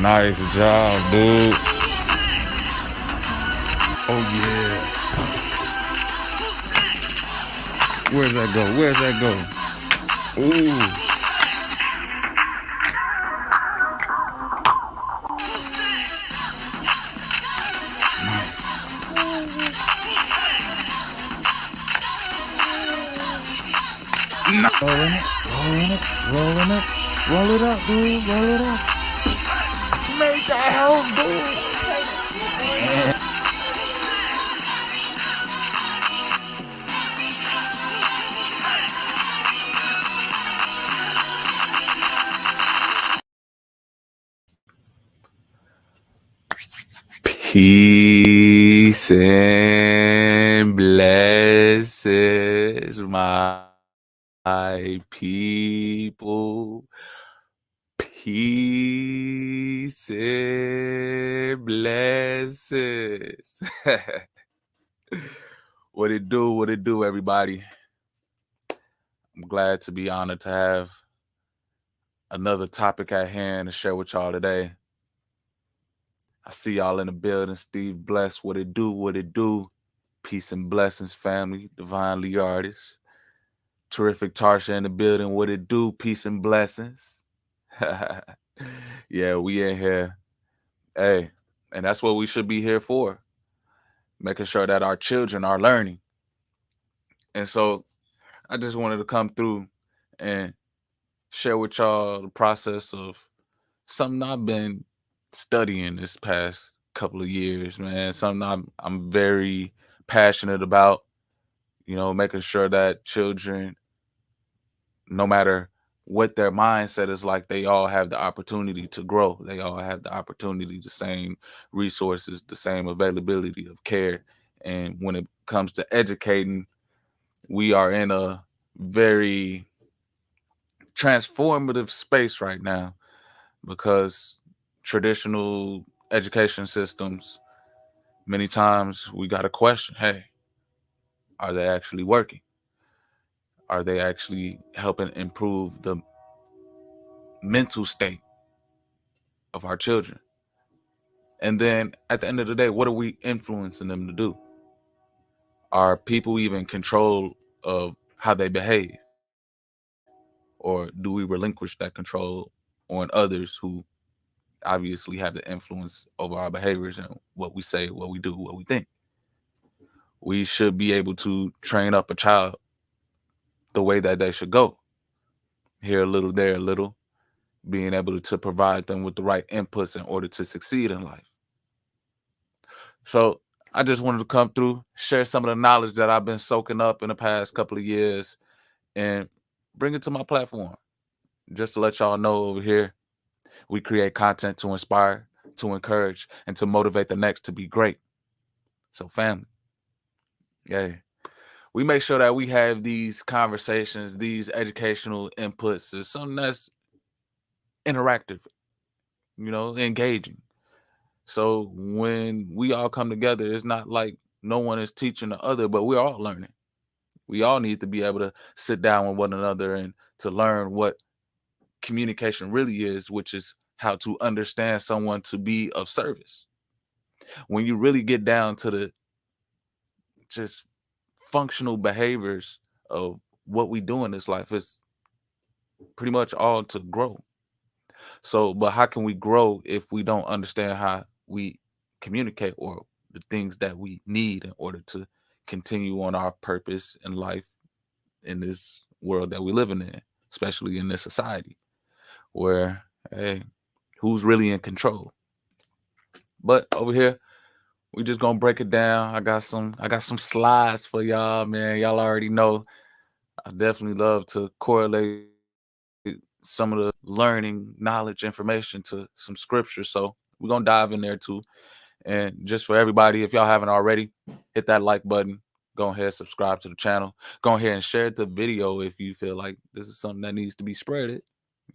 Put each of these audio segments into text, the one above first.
Nice job, dude. Oh yeah. Where's that go? Where's that go? Ooh. Nice. Rolling it. Roll it up, dude. Roll it up. Make that house, dude. Peace and blessings, my people. Peace and blessings. What it do, everybody? I'm glad to be honored to have another topic at hand to share with y'all today. I see y'all in the building. Steve Bless, what it do? Peace and blessings, family. Divinely artists. Terrific Tarsha in the building. What it do? Peace and blessings. Yeah, we in here. Hey, and that's what we should be here for. Making sure that our children are learning. And so I just wanted to come through and share with y'all the process of something I've been studying this past couple of years, man. Something I'm very passionate about, making sure that children, no matter what their mindset is like, they all have the opportunity to grow. They all have the opportunity, the same resources, the same availability of care. And when it comes to educating, we are in a very transformative space right now because traditional education systems, many times we got to question, hey, are they actually working? Are they actually helping improve the mental state of our children? And then at the end of the day, what are we influencing them to do? Are people even in control of how they behave? Or do we relinquish that control on others who obviously have the influence over our behaviors and what we say, what we do, what we think? We should be able to train up a child the way that they should go. Here a little, there a little, being able to provide them with the right inputs in order to succeed in life. So I just wanted to come through, share some of the knowledge that I've been soaking up in the past couple of years and bring it to my platform. Just to let y'all know over here, we create content to inspire, to encourage, and to motivate the next to be great. So family, yeah, we make sure that we have these conversations, these educational inputs, is something that's interactive, engaging. So when we all come together, it's not like no one is teaching the other, but we're all learning. We all need to be able to sit down with one another and to learn what communication really is, which is how to understand someone to be of service. When you really get down to the just functional behaviors of what we do in this life, it's pretty much all to grow. So, but how can we grow if we don't understand how we communicate or the things that we need in order to continue on our purpose in life in this world that we living in, especially in this society where, hey, who's really in control? But over here, we just gonna break it down. I got some slides for y'all, man. Y'all already know I definitely love to correlate some of the learning, knowledge, information to some scripture. So we're gonna dive in there too. And just for everybody, if y'all haven't already, hit that like button. Go ahead, subscribe to the channel. Go ahead and share the video if you feel like this is something that needs to be spreaded.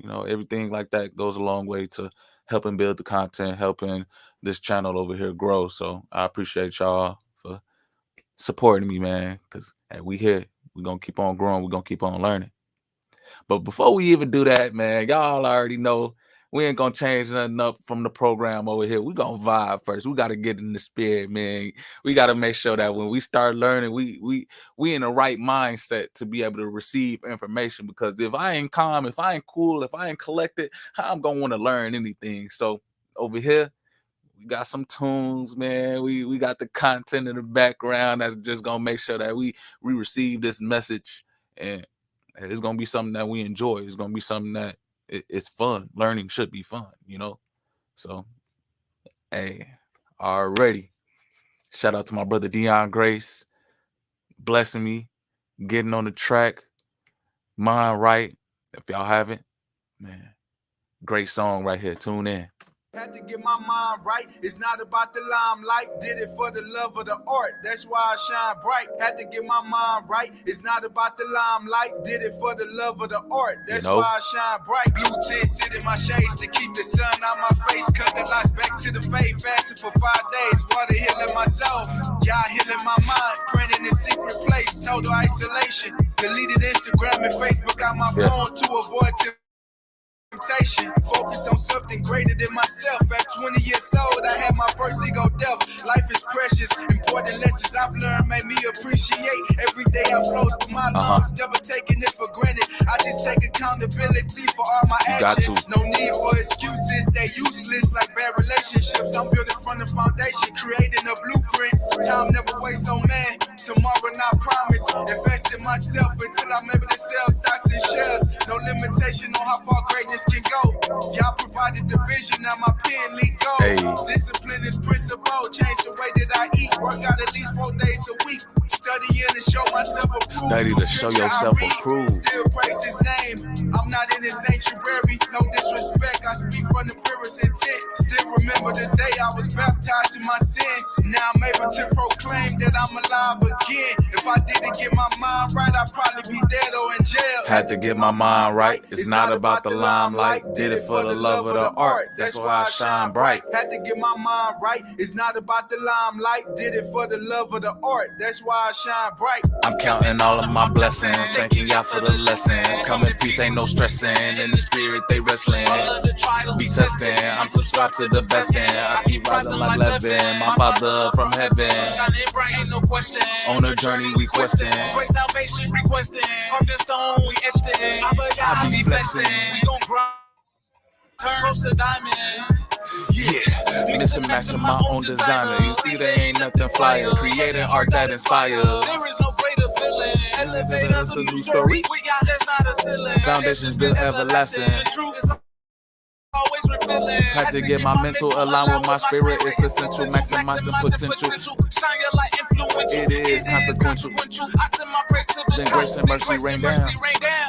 Everything like that goes a long way to helping build the content, helping this channel over here grow. So I appreciate y'all for supporting me, man, because hey, we here. We're going to keep on growing. We're going to keep on learning. But before we even do that, man, y'all already know We ain't gonna change nothing up from the program over here. We gonna vibe first. We gotta get in the spirit, man. We gotta make sure that when we start learning, we in the right mindset to be able to receive information. Because if I ain't calm, if I ain't cool, if I ain't collected, how I'm gonna want to learn anything? So over here, we got some tunes, man. We got the content in the background that's just gonna make sure that we receive this message, and it's gonna be something that we enjoy. It's gonna be something that it's fun. Learning should be fun, you know. So, hey, already. Shout out to my brother Dion Grace, blessing me, getting on the track, mind right. If y'all haven't, man, great song right here. Tune in. Had to get my mind right. It's not about the limelight. Did it for the love of the art. That's why I shine bright. Had to get my mind right. It's not about the limelight. Did it for the love of the art. That's why I shine bright. Blue tint, sit in my shades to keep the sun out my face. Cut the lights back to the fade. Fasting for 5 days. Water healing my soul. Y'all healing my mind. Praying in a secret place. Total isolation. Deleted Instagram and Facebook on my phone to avoid temptation. Focused on something greater than myself. At 20 years old, I had my first ego death. Life is precious. Important lessons I've learned made me appreciate. Every day I flow through my lungs, never taking it for granted. I just take accountability for all my actions. No need for excuses, they useless like bad relationships. I'm building from the foundation, creating a blueprint. Time never waits on man. Tomorrow not promise. Invest in myself until I'm able to sell stocks and shares. No limitation on how far greatness can go. Y'all provided the vision, now my pen leak go. Discipline is principle, change the way that I eat. Work out at least 4 days a week. Studying to show myself approved. Study to show yourself approved. Still praise his name. I'm not in his sanctuary. No disrespect, I speak from the purest intent. Still remember the day I was baptized in my sins. Now I'm able to proclaim that I'm alive again. If I didn't get my mind right, I'd probably be dead or in jail. Had to get my mind right. It's not about the limelight. Did it for the love of the art. That's why I shine bright. Had to get my mind right. It's not about the limelight. Did it for the love of the art. That's why I shine bright. I'm counting all of my blessings. Thanking y'all for the lessons. Come in peace, ain't no stressing. In the spirit, they wrestling. Be testing. I'm subscribed to the best end. I keep rising like Levin. My father from heaven. Shining bright, ain't no question. On a journey, we questing. Great salvation, requesting. Carved in stone, we etched it. I be flexing. We gon' grind. Turn to diamond. Yeah, mix and match my own designer. You see, there ain't nothing flyer. Creating art that inspires. There is no greater feeling. Elevators, a new story. We got that's not a ceiling. Foundations built everlasting. The truth is always refilling. Had to get my mental aligned with my spirit. It's essential, maximizing potential. Shine your light, influence. It is consequential. I send my praise to the Then grace and mercy rain down.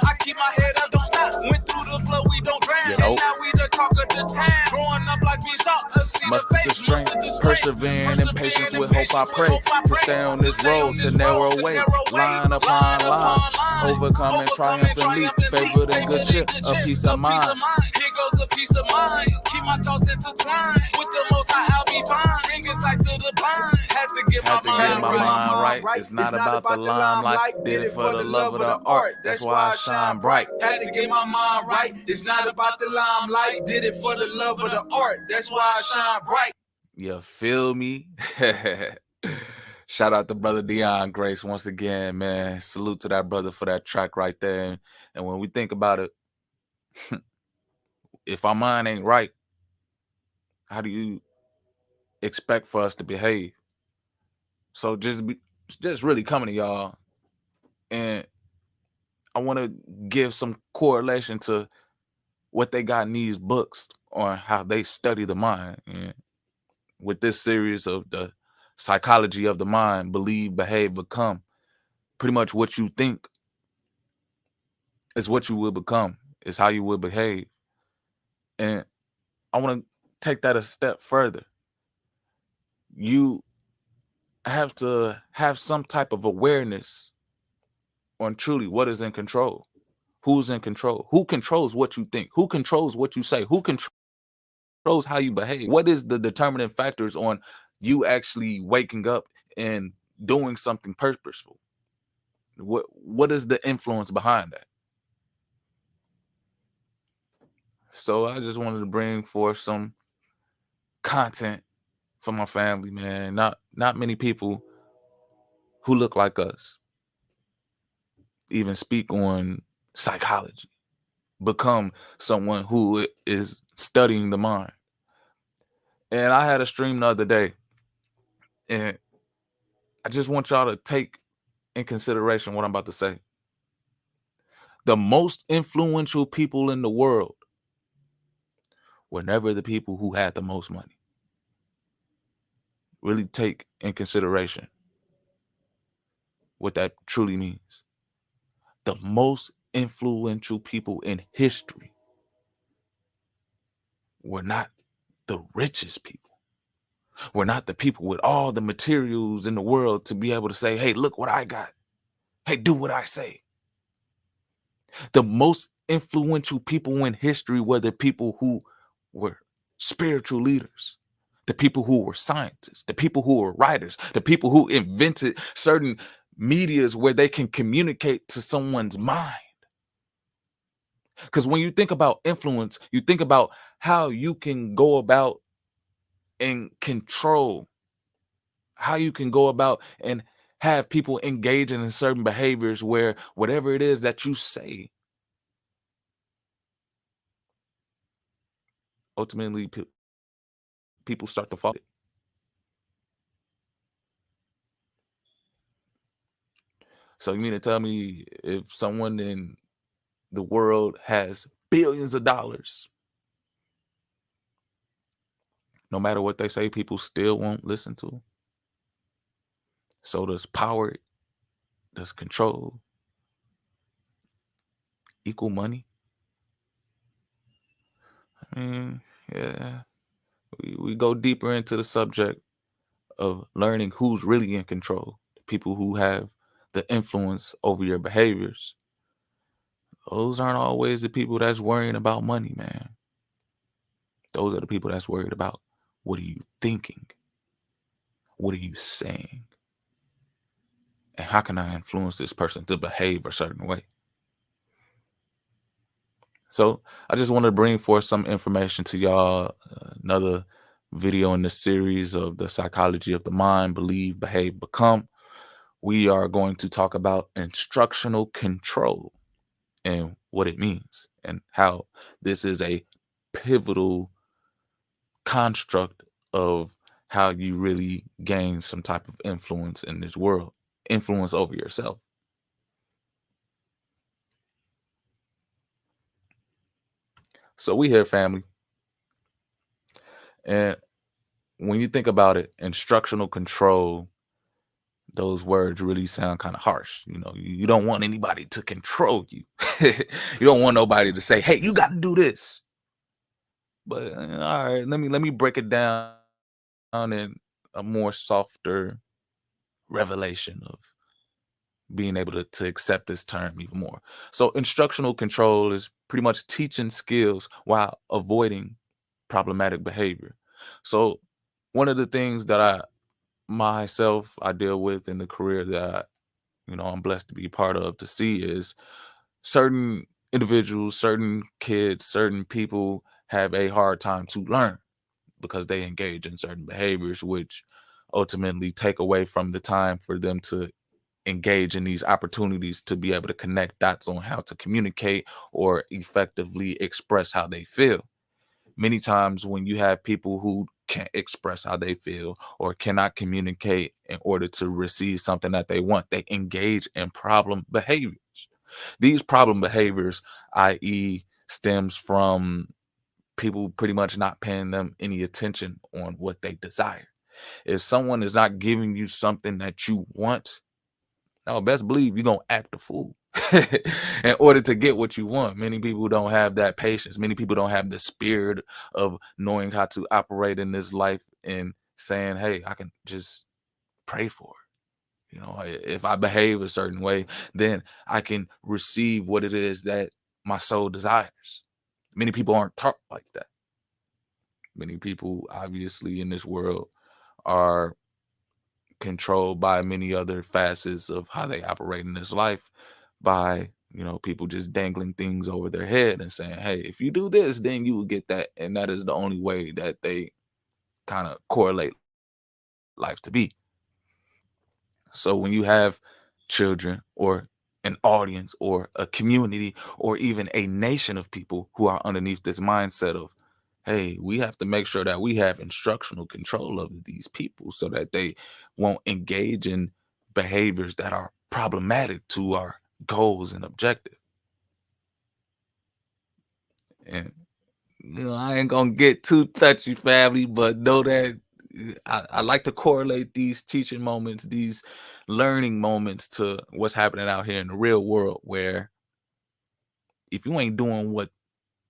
I keep my head up, don't stop. Went through the flow, we don't drown. You know. And now we the talk of the town. Growing up like Bishop. Muster the strength, persevering in patience with hope I pray. To stay on this road, to narrow way, line upon line, overcoming triumphantly, favored and good cheer, a peace of mind. Here goes a peace of mind. Keep my thoughts intertwined. With the most high, I'll be fine. Bring insight to the blind. Had to get my mind right. It's not about the limelight. Did it for the love of the art. That's why I shine bright. Had to get my mind right. It's not about the limelight. Did it for the love of the art. That's why I shine bright. You feel me? Shout out to brother Dion Grace once again, man. Salute to that brother for that track right there. And when we think about it, if our mind ain't right, how do you expect for us to behave? So just really coming to y'all, and I want to give some correlation to what they got in these books on how they study the mind. And with this series of the psychology of the mind, believe, behave, become, pretty much what you think is what you will become, is how you will behave. And I want to take that a step further. You have to have some type of awareness on truly what is in control. Who's in control? Who controls what you think? Who controls what you say? Who controls how you behave? What is the determining factors on you actually waking up and doing something purposeful? What is the influence behind that? So I just wanted to bring forth some content for my family, man. Not many people who look like us even speak on psychology, become someone who is studying the mind. And I had a stream the other day, and I just want y'all to take in consideration what I'm about to say. The most influential people in the world were never the people who had the most money. Really take in consideration what that truly means. The most influential people in history were not the richest people. Were not the people with all the materials in the world to be able to say, hey, look what I got. Hey, do what I say. The most influential people in history were the people who were spiritual leaders, the people who were scientists, the people who were writers, the people who invented certain medias where they can communicate to someone's mind. Because when you think about influence, you think about how you can go about and control, how you can go about and have people engaging in certain behaviors where whatever it is that you say, ultimately people start to follow it. So you mean to tell me if someone in the world has billions of dollars, no matter what they say, people still won't listen to them? So does power, does control equal money? I mean, yeah, we go deeper into the subject of learning who's really in control, the people who have the influence over your behaviors. Those aren't always the people that's worrying about money, man. Those are the people that's worried about what are you thinking? What are you saying? And how can I influence this person to behave a certain way? So I just want to bring forth some information to y'all. Another video in this series of the psychology of the mind, believe, behave, become. We are going to talk about instructional control and what it means and how this is a pivotal construct of how you really gain some type of influence in this world, influence over yourself. So we here, family. And when you think about it, instructional control, those words really sound kind of harsh. You know, you don't want anybody to control you. You don't want nobody to say, hey, you got to do this. But all right, let me break it down in a more softer revelation of being able to accept this term even more. So instructional control is pretty much teaching skills while avoiding problematic behavior. So one of the things that I deal with in the career that I'm blessed to be part of to see is certain individuals, certain kids, certain people have a hard time to learn because they engage in certain behaviors, which ultimately take away from the time for them to engage in these opportunities to be able to connect dots on how to communicate or effectively express how they feel. Many times when you have people who can't express how they feel or cannot communicate in order to receive something that they want, they engage in problem behaviors. These problem behaviors, i.e., stems from people pretty much not paying them any attention on what they desire. If someone is not giving you something that you want, now best believe you're gonna act a fool in order to get what you want. Many people don't have that patience. Many people don't have the spirit of knowing how to operate in this life and saying, hey, I can just pray for it. If I behave a certain way, then I can receive what it is that my soul desires. Many people aren't taught like that. Many people, obviously, in this world are controlled by many other facets of how they operate in this life by People just dangling things over their head and saying, hey, if you do this, then you will get that. And that is the only way that they kind of correlate life to be. So when you have children or an audience or a community or even a nation of people who are underneath this mindset of, hey, we have to make sure that we have instructional control of these people so that they won't engage in behaviors that are problematic to our goals and objectives. And I ain't gonna get too touchy, family, but know that I like to correlate these teaching moments, these learning moments to what's happening out here in the real world, where if you ain't doing what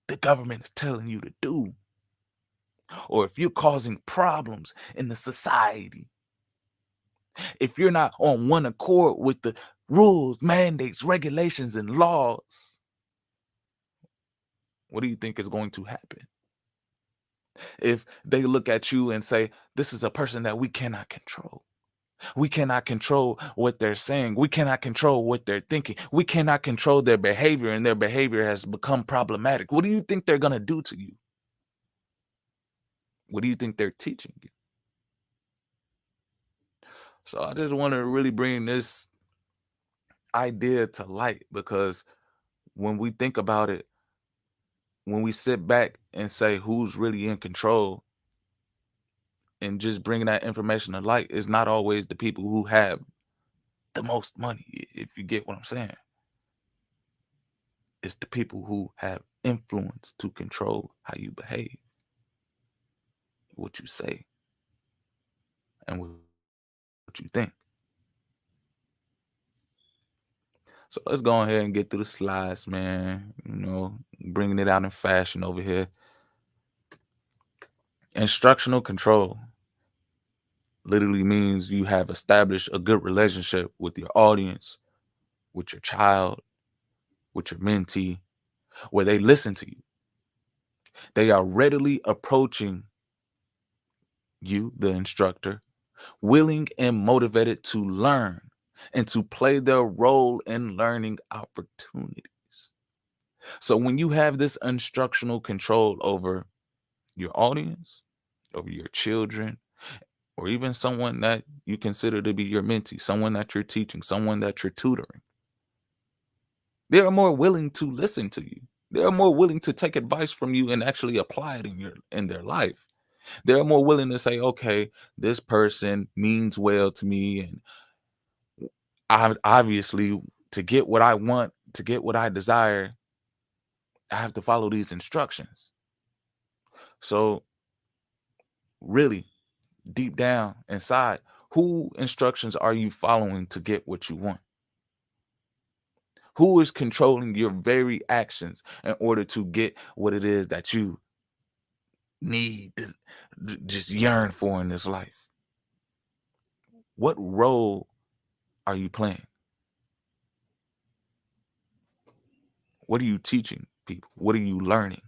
the government is telling you to do, or if you're causing problems in the society, if you're not on one accord with the rules, mandates, regulations, and laws, what do you think is going to happen? If they look at you and say, this is a person that we cannot control. We cannot control what they're saying. We cannot control what they're thinking. We cannot control their behavior, and their behavior has become problematic. What do you think they're going to do to you? What do you think they're teaching you? So I just want to really bring this idea to light, because when we think about it, when we sit back and say who's really in control and just bringing that information to light, is not always the people who have the most money, if you get what I'm saying. It's the people who have influence to control how you behave, what you say, and what you think. So let's go ahead and get through the slides, man. Bringing it out in fashion over here. Instructional control literally means you have established a good relationship with your audience, with your child, with your mentee, where they listen to you. They are readily approaching you, the instructor, willing and motivated to learn and to play their role in learning opportunities. So when you have this instructional control over your audience, over your children, or even someone that you consider to be your mentee, someone that you're teaching, someone that you're tutoring, they are more willing to listen to you. They are more willing to take advice from you and actually apply it in their life. They're more willing to say, okay, this person means well to me, and obviously, to get what I want, to get what I desire, I have to follow these instructions. So really, deep down inside, who instructions are you following to get what you want? Who is controlling your very actions in order to get what it is that you need to just yearn for in this life? What role are you playing? What are you teaching people? What are you learning?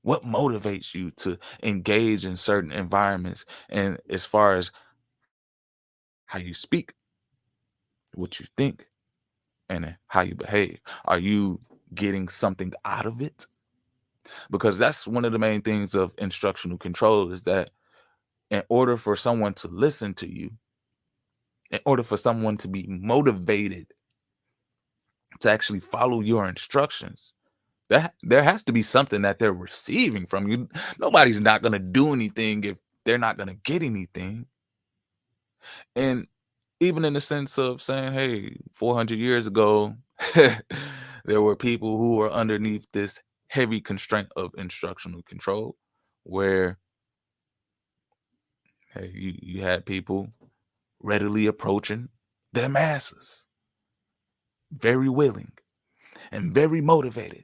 What motivates you to engage in certain environments? And as far as how you speak, what you think, and how you behave, are you getting something out of it? Because that's one of the main things of instructional control, is that in order for someone to listen to you, in order for someone to be motivated to actually follow your instructions, that there has to be something that they're receiving from you. Nobody's not going to do anything if they're not going to get anything. And even in the sense of saying, hey, 400 years ago, there were people who were underneath this heavy constraint of instructional control, where hey, you had people readily approaching their masses, very willing and very motivated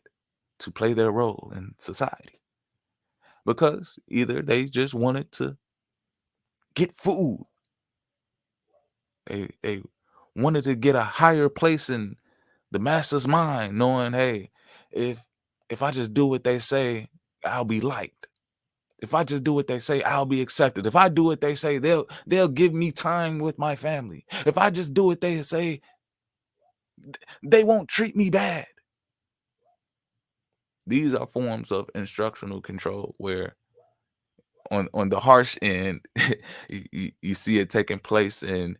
to play their role in society, because either they just wanted to get food, they wanted to get a higher place in the master's mind, knowing, hey, if if I just do what they say, I'll be liked. If I just do what they say, I'll be accepted. If I do what they say, they'll give me time with my family. If I just do what they say, They won't treat me bad. These are forms of instructional control where on the harsh end, you see it taking place in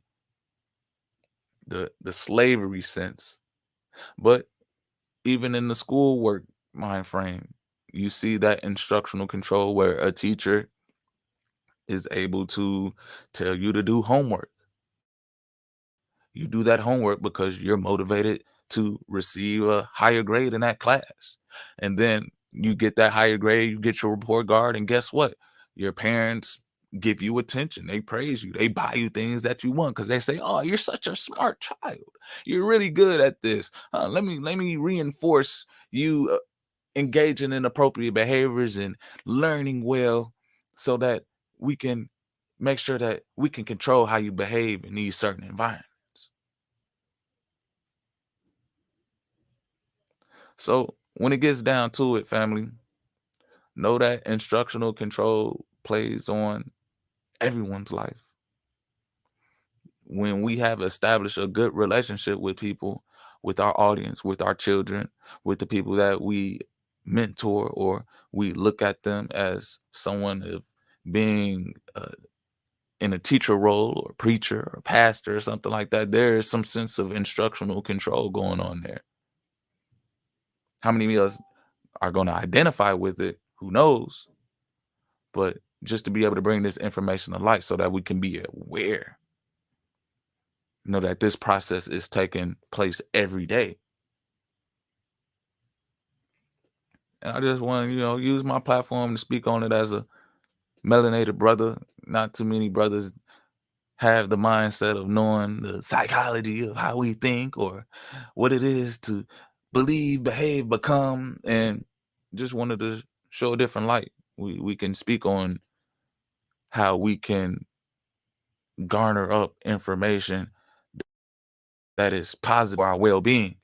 the slavery sense. But even in the schoolwork mind frame, you see that instructional control where a teacher is able to tell you to do homework. You do that homework because you're motivated to receive a higher grade in that class. And then you get that higher grade, you get your report card, and guess what? Your parents give you attention. They praise you. They buy you things that you want because they say, "Oh, you're such a smart child. You're really good at this. Let me reinforce you engaging in appropriate behaviors and learning well so that we can make sure that we can control how you behave in these certain environments." So when it gets down to it, family, know that instructional control plays on everyone's life. When we have established a good relationship with people, with our audience, with our children, with the people that we mentor, or we look at them as someone of being in a teacher role or preacher or pastor or something like that, there is some sense of instructional control going on there. How many of us are going to identify with it? Who knows? But just to be able to bring this information to light so that we can be aware, know that this process is taking place every day. And I just want to, use my platform to speak on it as a melanated brother. Not too many brothers have the mindset of knowing the psychology of how we think or what it is to believe, behave, become, and just wanted to show a different light. We can speak on how we can garner up information that is positive for our well-being,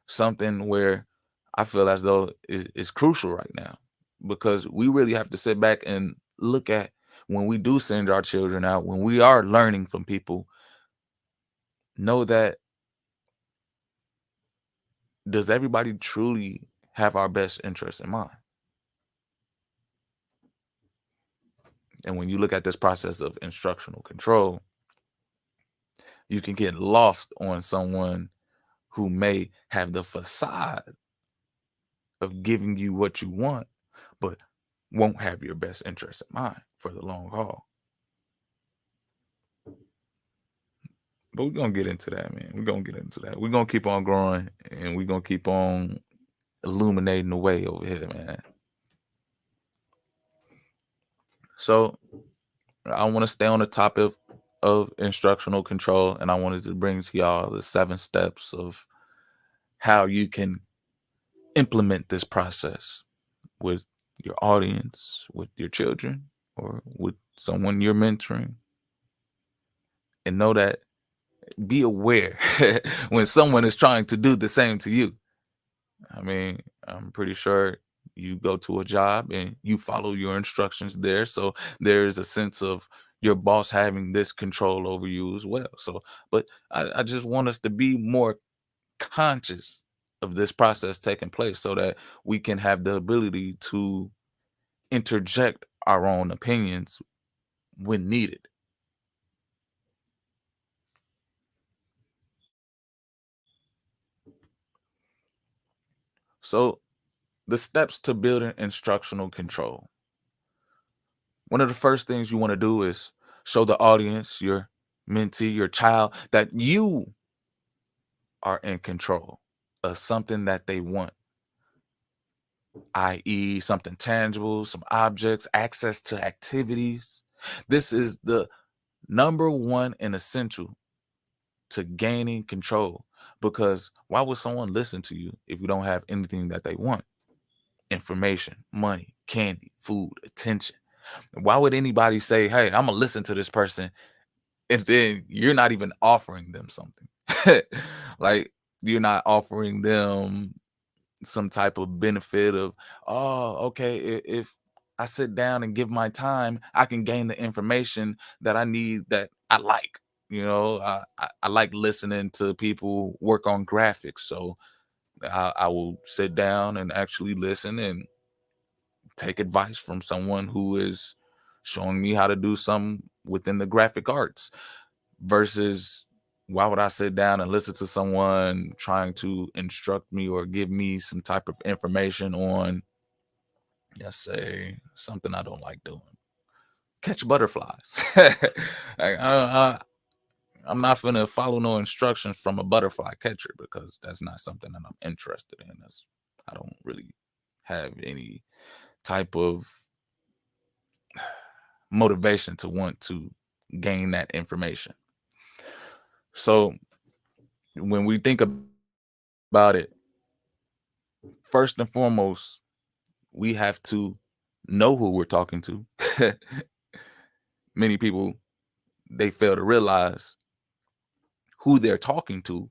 something where I feel as though is crucial right now, because we really have to sit back and look at when we do send our children out, when we are learning from people, know that, does everybody truly have our best interests in mind? And when you look at this process of instructional control, you can get lost on someone who may have the facade of giving you what you want, but won't have your best interest in mind for the long haul. But we're gonna get into that, man. We're gonna get into that. We're gonna keep on growing and we're gonna keep on illuminating the way over here, man. So I want to stay on the topic of instructional control, and I wanted to bring to y'all the 7 steps of how you can implement this process with your audience, with your children, or with someone you're mentoring. And know that, be aware when someone is trying to do the same to you. I mean, I'm pretty sure you go to a job and you follow your instructions there. So there is a sense of your boss having this control over you as well. So, but I just want us to be more conscious of this process taking place so that we can have the ability to interject our own opinions when needed. So, the steps to building instructional control. One of the first things you want to do is show the audience, your mentee, your child, that you are in control of something that they want, i.e., something tangible, some objects, access to activities. This is the number one and essential to gaining control, because why would someone listen to you if you don't have anything that they want? Information, money, candy, food, attention. Why would anybody say, "Hey, I'm gonna listen to this person," and then you're not even offering them something? Like, you're not offering them some type of benefit of, "Oh, okay, if I sit down and give my time, I can gain the information that I need, that I like." I like listening to people work on graphics. So I will sit down and actually listen and take advice from someone who is showing me how to do something within the graphic arts versus why would I sit down and listen to someone trying to instruct me or give me some type of information on, let's say, something I don't like doing, catch butterflies. Like, I'm not gonna follow no instructions from a butterfly catcher because that's not something that I'm interested in. I don't really have any type of motivation to want to gain that information. So when we think about it, first and foremost, we have to know who we're talking to. Many people, they fail to realize who they're talking to.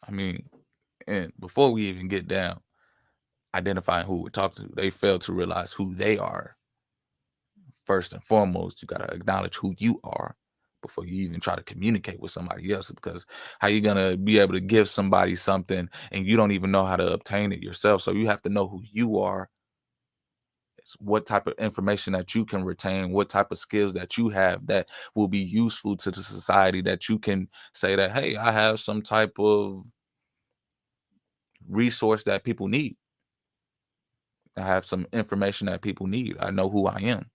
I mean, and before we even get down identifying who we're talking to, they fail to realize who they are. First and foremost, you got to acknowledge who you are before you even try to communicate with somebody else, because how you going to be able to give somebody something and you don't even know how to obtain it yourself? So you have to know who you are, what type of information that you can retain, what type of skills that you have that will be useful to the society, that you can say that, hey, I have some type of resource that people need. I have some information that people need. I know who I am.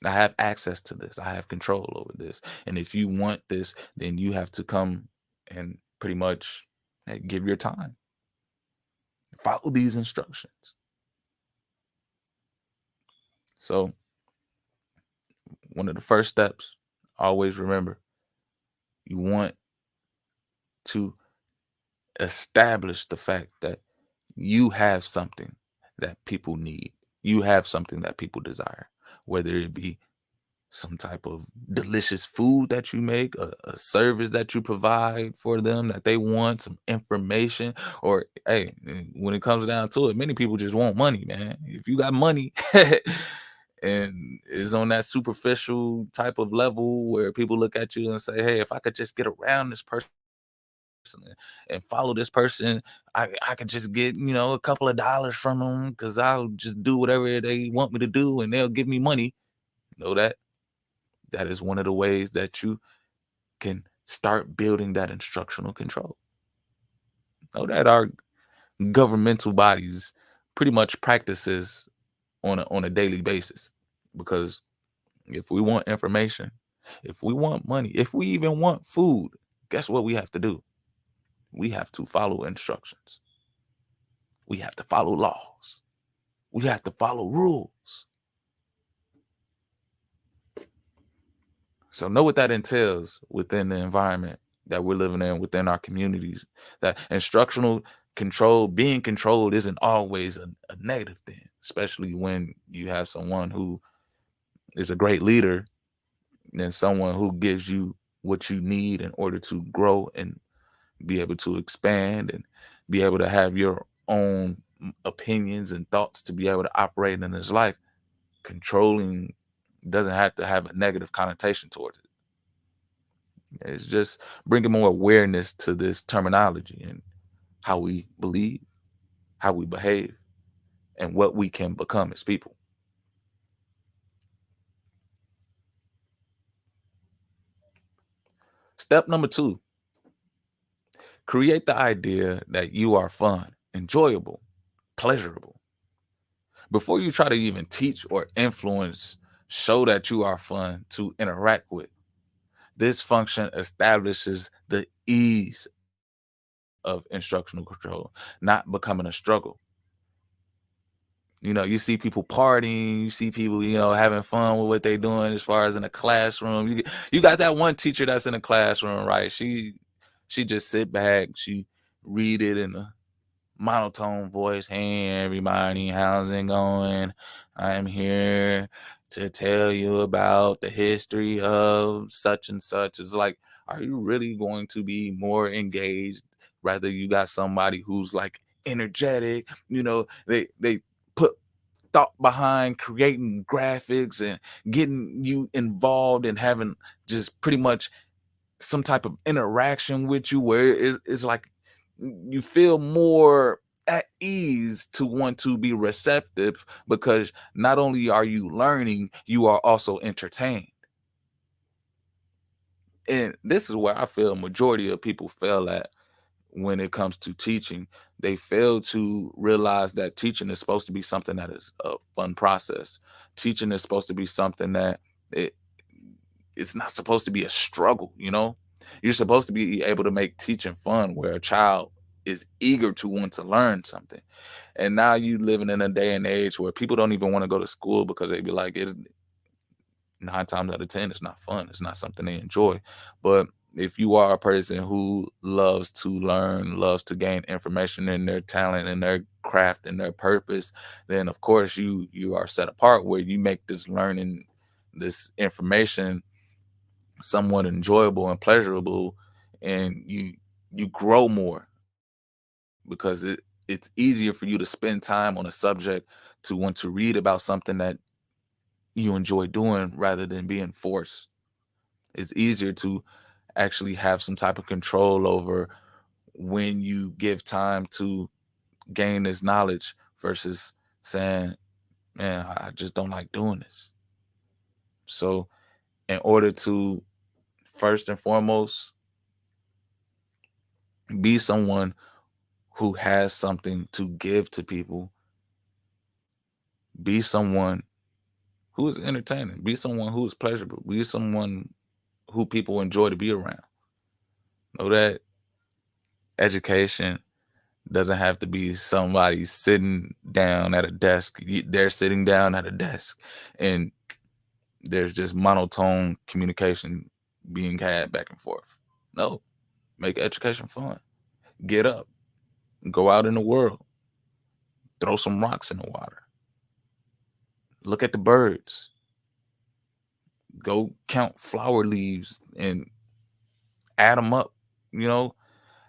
I have access to this. I have control over this. And if you want this, then you have to come and pretty much give your time. Follow these instructions. So, one of the first steps, always remember, you want to establish the fact that you have something that people need. You have something that people desire, whether it be some type of delicious food that you make, a service that you provide for them that they want, some information, or hey, when it comes down to it, many people just want money, man. If you got money and is on that superficial type of level where people look at you and say, hey, if I could just get around this person and follow this person, I could just get, a couple of dollars from them because I'll just do whatever they want me to do and they'll give me money. Know that is one of the ways that you can start building that instructional control. Know that our governmental bodies pretty much practices on a daily basis, because if we want information, if we want money, if we even want food, guess what we have to do? We have to follow instructions. We have to follow laws. We have to follow rules. So know what that entails within the environment that we're living in, within our communities. That instructional control, being controlled, isn't always a negative thing, especially when you have someone who is a great leader and someone who gives you what you need in order to grow and be able to expand and be able to have your own opinions and thoughts to be able to operate in this life. Controlling doesn't have to have a negative connotation towards it. It's just bringing more awareness to this terminology and how we believe, how we behave, and what we can become as people. Step number 2, create the idea that you are fun, enjoyable, pleasurable. Before you try to even teach or influence, show that you are fun to interact with. This function establishes the ease of instructional control, not becoming a struggle. You see people partying, you see people, having fun with what they're doing as far as in a classroom. You got that one teacher that's in a classroom, right? She just sit back, she read it in a monotone voice. Hey everybody, how's it going? I'm here to tell you about the history of such and such. It's like, are you really going to be more engaged? Rather, you got somebody who's like energetic, they put thought behind creating graphics and getting you involved and having just pretty much some type of interaction with you where it's like you feel more at ease to want to be receptive because not only are you learning, you are also entertained. And this is where I feel majority of people fail at when it comes to teaching. They fail to realize that teaching is supposed to be something that is a fun process. Teaching is supposed to be something that it, it's not supposed to be a struggle, you know? You're supposed to be able to make teaching fun where a child is eager to want to learn something. And now you living in a day and age where people don't even want to go to school because they be like, it's 9 times out of 10, it's not fun. It's not something they enjoy. But if you are a person who loves to learn, loves to gain information in their talent and their craft and their purpose, then of course you are set apart where you make this learning, this information somewhat enjoyable and pleasurable, and you grow more because it's easier for you to spend time on a subject to want to read about something that you enjoy doing rather than being forced. It's easier to actually have some type of control over when you give time to gain this knowledge versus saying, man, I just don't like doing this. So, in order to first and foremost be someone who has something to give to people, be someone who is entertaining, be someone who is pleasurable, be someone who people enjoy to be around. Know that education doesn't have to be somebody sitting down at a desk. They're sitting down at a desk and there's just monotone communication being had back and forth. No, make education fun. Get up, go out in the world, throw some rocks in the water, look at the birds, go count flower leaves and add them up. You know,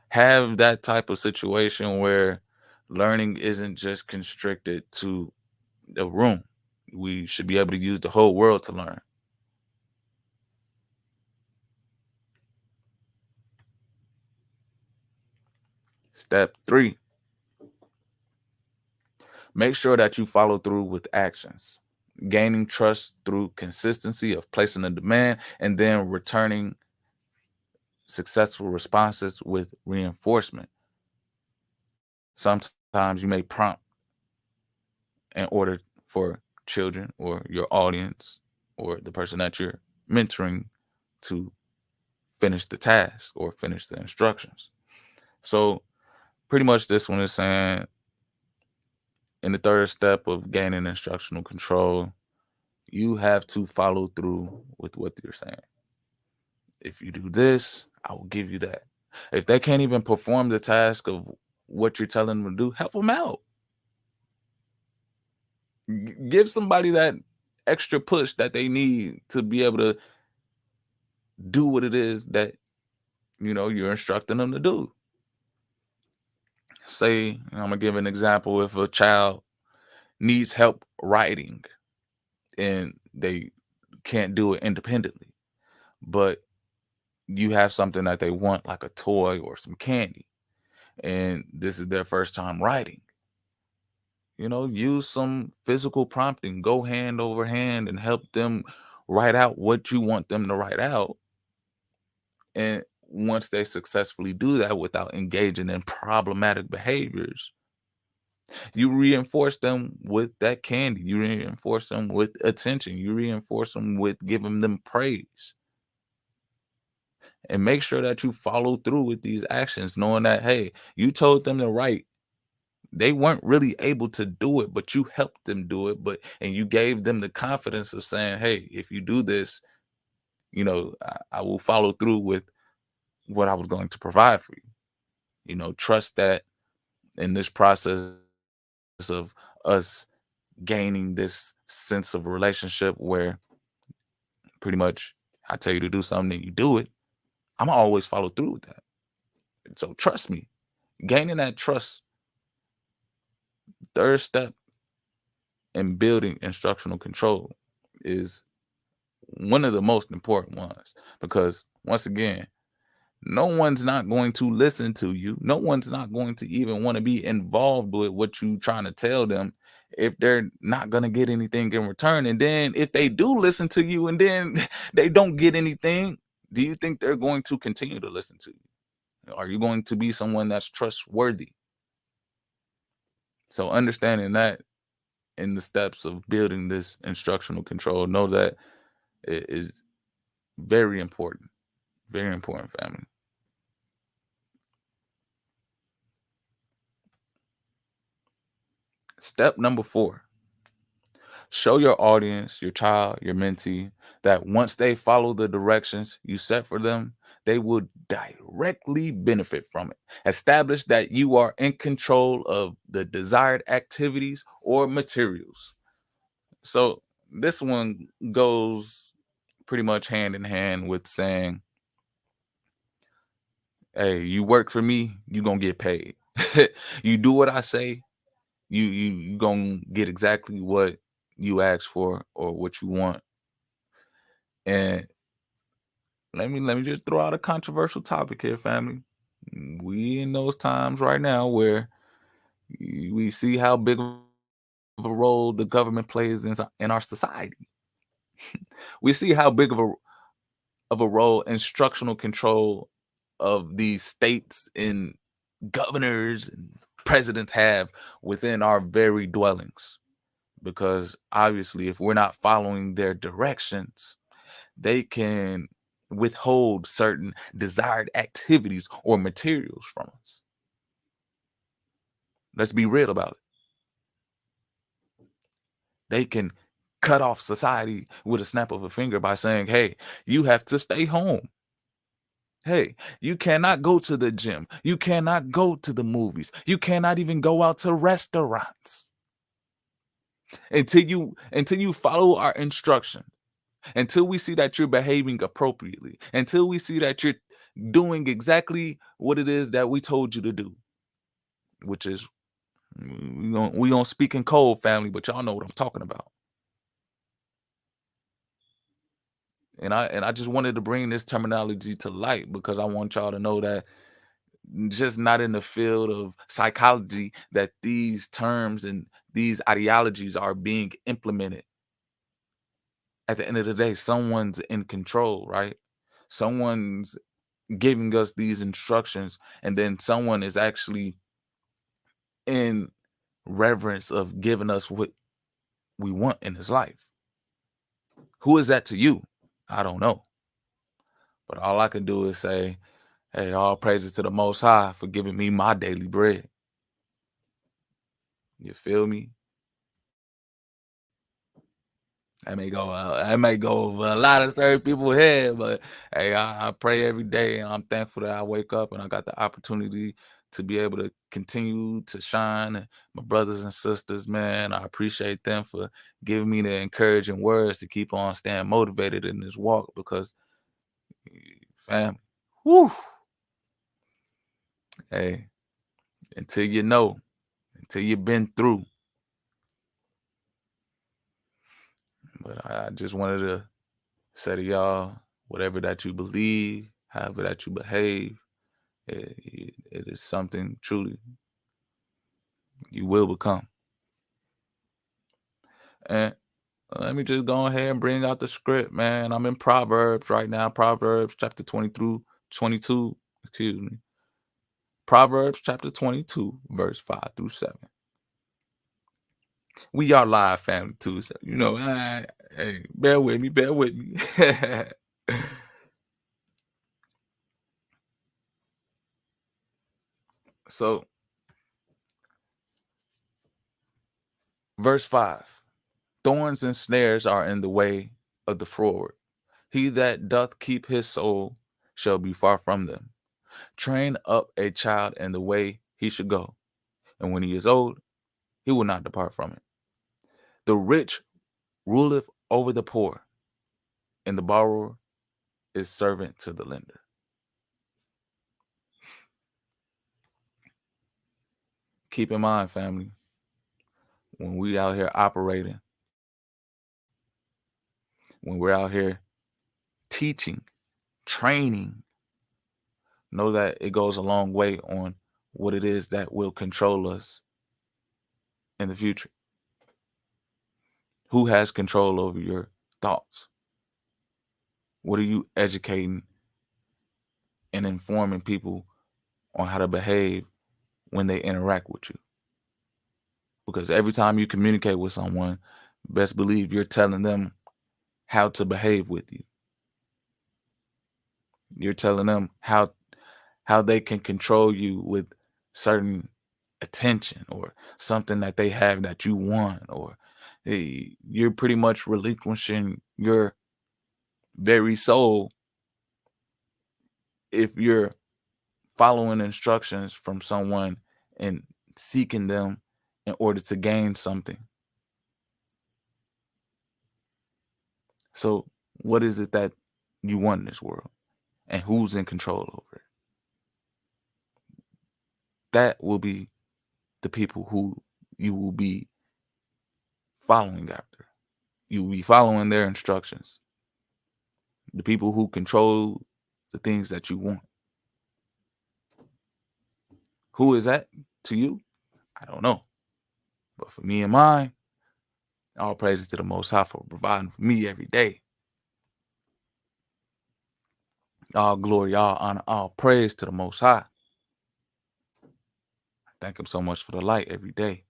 have that type of situation where learning isn't just constricted to the room. We should be able to use the whole world to learn. Step 3, make sure that you follow through with actions. Gaining trust through consistency of placing a demand and then returning successful responses with reinforcement. Sometimes you may prompt in order for children or your audience or the person that you're mentoring to finish the task or finish the instructions. So, pretty much this one is saying in the third step of gaining instructional control, you have to follow through with what you're saying. If you do this, I will give you that. If they can't even perform the task of what you're telling them to do, help them out. Give somebody that extra push that they need to be able to do what it is that you're instructing them to do. Say, I'm gonna give an example. If a child needs help writing and they can't do it independently, but you have something that they want, like a toy or some candy, and this is their first time writing. Use some physical prompting, go hand over hand and help them write out what you want them to write out. And once they successfully do that without engaging in problematic behaviors, you reinforce them with that candy. You reinforce them with attention. You reinforce them with giving them praise. And make sure that you follow through with these actions, knowing that, hey, you told them to write. They weren't really able to do it, but you helped them do it. And you gave them the confidence of saying, hey, if you do this, I will follow through with what I was going to provide for you. Trust that in this process of us gaining this sense of relationship where pretty much I tell you to do something and you do it, I'm gonna always follow through with that. So trust me, gaining that trust, third step and building instructional control is one of the most important ones, because once again, no one's not going to listen to you. No one's not going to even want to be involved with what you trying to tell them if they're not going to get anything in return. And then if they do listen to you and then they don't get anything, do you think they're going to continue to listen to you? Are you going to be someone that's trustworthy? So understanding that in the steps of building this instructional control, know that it is very important. Very important, family. Step number 4: show your audience, your child, your mentee, that once they follow the directions you set for them, they will directly benefit from it. Establish that you are in control of the desired activities or materials. So this one goes pretty much hand in hand with saying, hey, you work for me, you gonna get paid. You do what I say, you gonna get exactly what you ask for or what you want. And let me just throw out a controversial topic here, family. We in those times right now where we see how big of a role the government plays in our society. We see how big of a role instructional control of these states and governors and presidents have within our very dwellings. Because obviously, if we're not following their directions, they can withhold certain desired activities or materials from us. Let's be real about it. They can cut off society with a snap of a finger by saying, hey, you have to stay home. Hey, you cannot go to the gym. You cannot go to the movies. You cannot even go out to restaurants until you follow our instruction. Until we see that you're behaving appropriately, until we see that you're doing exactly what it is that we told you to do, which is we gonna speak in code, family, but y'all know what I'm talking about. And I just wanted to bring this terminology to light because I want y'all to know that just not in the field of psychology that these terms and these ideologies are being implemented. At the end of the day, someone's in control, right? Someone's giving us these instructions, and then someone is actually in reverence of giving us what we want in this life. Who is that to you? I don't know. But all I can do is say, hey, all praises to the Most High for giving me my daily bread. You feel me? I may go over a lot of certain people's head, but hey, I pray every day, and I'm thankful that I wake up and I got the opportunity to be able to continue to shine. And my brothers and sisters, man, I appreciate them for giving me the encouraging words to keep on staying motivated in this walk because, family, whew, hey, until you know, until you've been through. But I just wanted to say to y'all, whatever that you believe, however that you behave, it is something truly you will become. And let me just go ahead and bring out the script, man. I'm in Proverbs right now. Proverbs chapter 20 through 22. Excuse me. Proverbs chapter 22, verse 5 through 7. We are live, family, too. So, hey, bear with me, bear with me. So, verse 5. Thorns and snares are in the way of the froward. He that doth keep his soul shall be far from them. Train up a child in the way he should go, and when he is old, he will not depart from it. The rich ruleth over the poor, and the borrower is servant to the lender. Keep in mind, family, when we out here operating, when we're out here teaching, training, know that it goes a long way on what it is that will control us in the future. Who has control over your thoughts? What are you educating and informing people on how to behave when they interact with you? Because every time you communicate with someone, best believe you're telling them how to behave with you. You're telling them how they can control you with certain attention or something that they have that you want, or you're pretty much relinquishing your very soul if you're following instructions from someone and seeking them in order to gain something. So what is it that you want in this world, and who's in control over it? That will be the people who you will be following after. You will be following their instructions. The people who control the things that you want. Who is that to you? I don't know. But for me and mine, all praises to the Most High for providing for me every day. All glory, all honor, all praise to the Most High. I thank him so much for the light every day.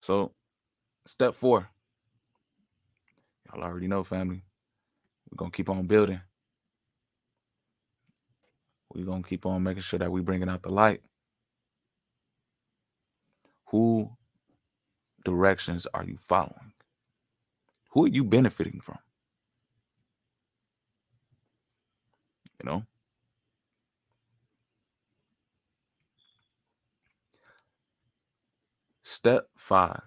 So, step 4. Y'all already know, family. We're going to keep on building. We're going to keep on making sure that we're bringing out the light. Who directions are you following? Who are you benefiting from? You know? Step 5.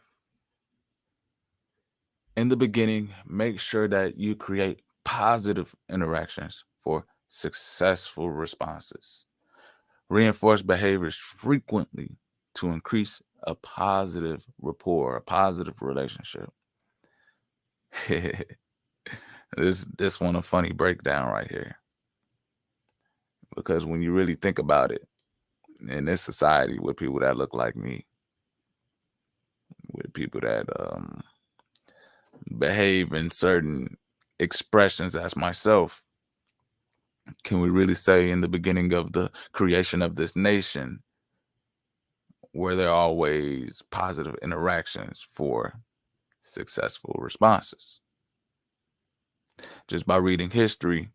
In the beginning, make sure that you create positive interactions for successful responses. Reinforce behaviors frequently to increase a positive rapport, a positive relationship. This one a funny breakdown right here. Because when you really think about it, in this society with people that look like me, with people that behave in certain expressions as myself, can we really say in the beginning of the creation of this nation, were there always positive interactions for successful responses? Just by reading history,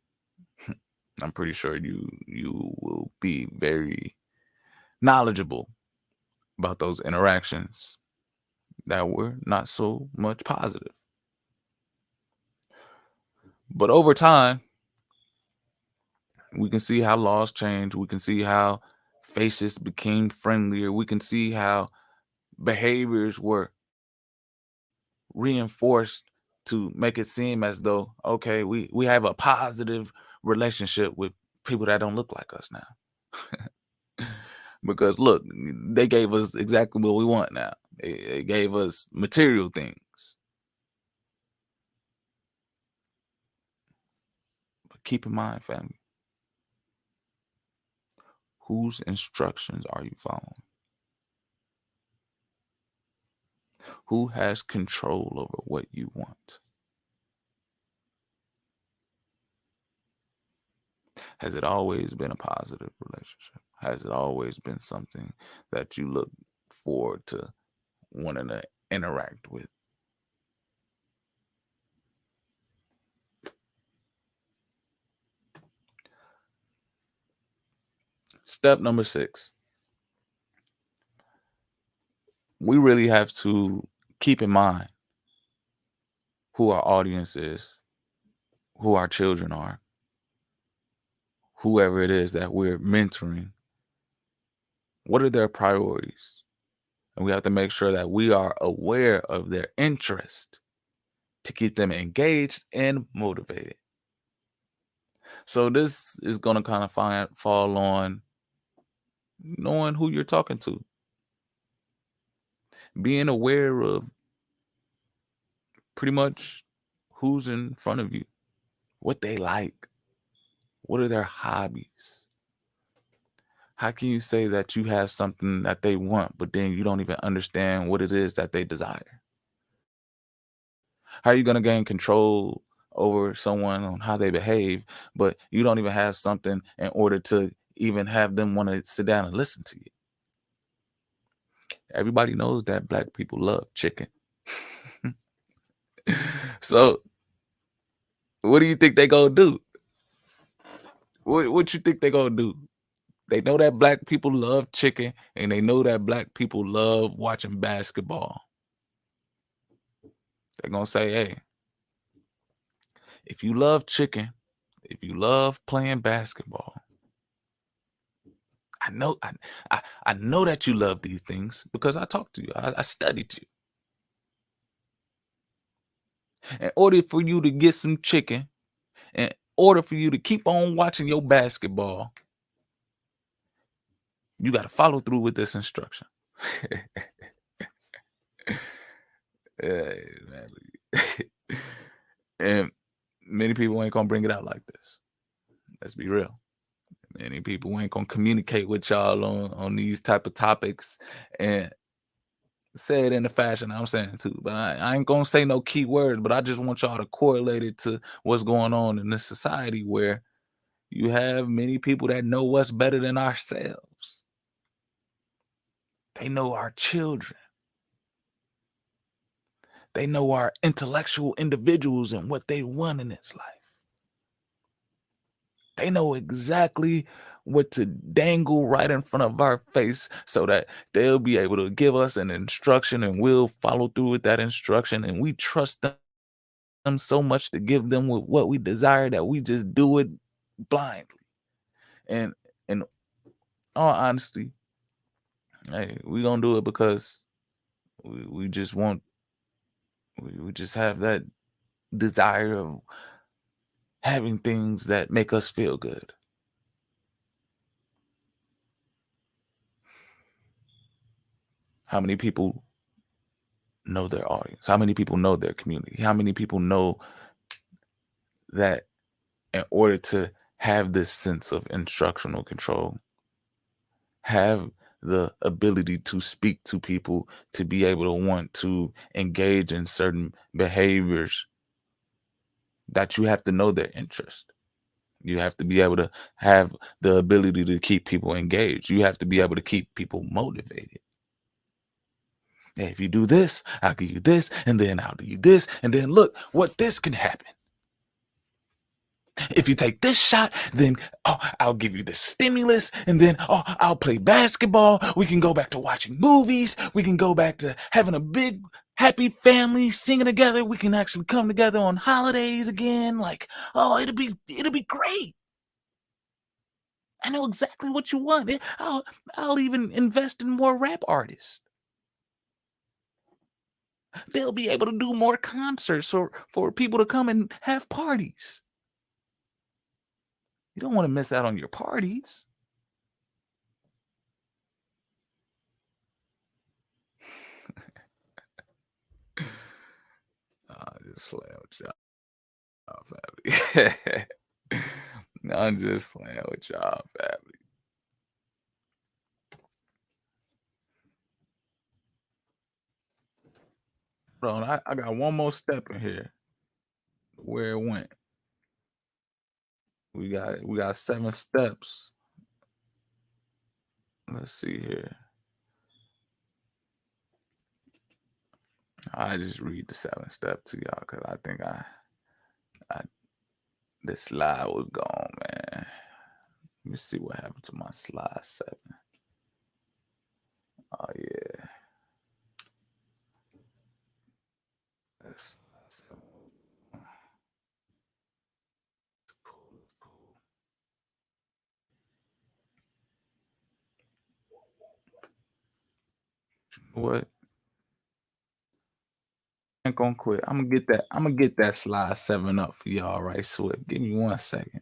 I'm pretty sure you will be very knowledgeable about those interactions that were not so much positive. But over time, we can see how laws change. We can see how faces became friendlier. We can see how behaviors were reinforced to make it seem as though, okay, we have a positive relationship with people that don't look like us now. Because look, they gave us exactly what we want now. They gave us material things. But keep in mind, family, whose instructions are you following? Who has control over what you want? Has it always been a positive relationship? Has it always been something that you look forward to wanting to interact with? Step number 6. We really have to keep in mind who our audience is, who our children are, whoever it is that we're mentoring. What are their priorities? And we have to make sure that we are aware of their interest to keep them engaged and motivated. So this is going to kind of fall on knowing who you're talking to, being aware of pretty much who's in front of you, what they like, what are their hobbies. How can you say that you have something that they want, but then you don't even understand what it is that they desire? How are you going to gain control over someone on how they behave, but you don't even have something in order to even have them want to sit down and listen to you? Everybody knows that black people love chicken. So what do you think they gonna do? What you think they gonna do? They know that black people love chicken, and they know that black people love watching basketball. They're gonna say, hey, if you love chicken, if you love playing basketball, I know I know that you love these things because I talked to you. I studied you. In order for you to get some chicken, in order for you to keep on watching your basketball, you got to follow through with this instruction. Hey, man. And many people ain't gonna bring it out like this. Let's be real. Many people ain't gonna communicate with y'all on these type of topics and say it in the fashion I'm saying too. But I ain't gonna say no key words, but I just want y'all to correlate it to what's going on in this society where you have many people that know us better than ourselves. They know our children. They know our intellectual individuals and what they want in this life. They know exactly what to dangle right in front of our face so that they'll be able to give us an instruction and we'll follow through with that instruction. And we trust them so much to give them what we desire that we just do it blindly. And in all honesty, hey, we gonna do it because we just want we just have that desire of having things that make us feel good. How many people know their audience? How many people know their community? How many people know that in order to have this sense of instructional control, have the ability to speak to people, to be able to want to engage in certain behaviors, that you have to know their interest. You have to be able to have the ability to keep people engaged. You have to be able to keep people motivated. Hey, if you do this, I'll give you this, and then I'll do you this, and then look what this can happen. If you take this shot, then I'll give you this stimulus, and then I'll play basketball. We can go back to watching movies. We can go back to having a big happy family singing together. We can actually come together on holidays again. Like, it'll be great. I know exactly what you want. I'll even invest in more rap artists. They'll be able to do more concerts for people to come and have parties. You don't want to miss out on your parties. I just playing with y'all, family. I'm just playing with y'all, family. Hold on, I got one more step in here. Where it went. We got 7 steps. Let's see here. I just read the 7th step to y'all because I think this slide was gone, man. Let me see what happened to my slide 7. Oh yeah. That's cool. You know what? I ain't gonna quit. I'm gonna get that slide 7 up for y'all right swift. Give me 1 second.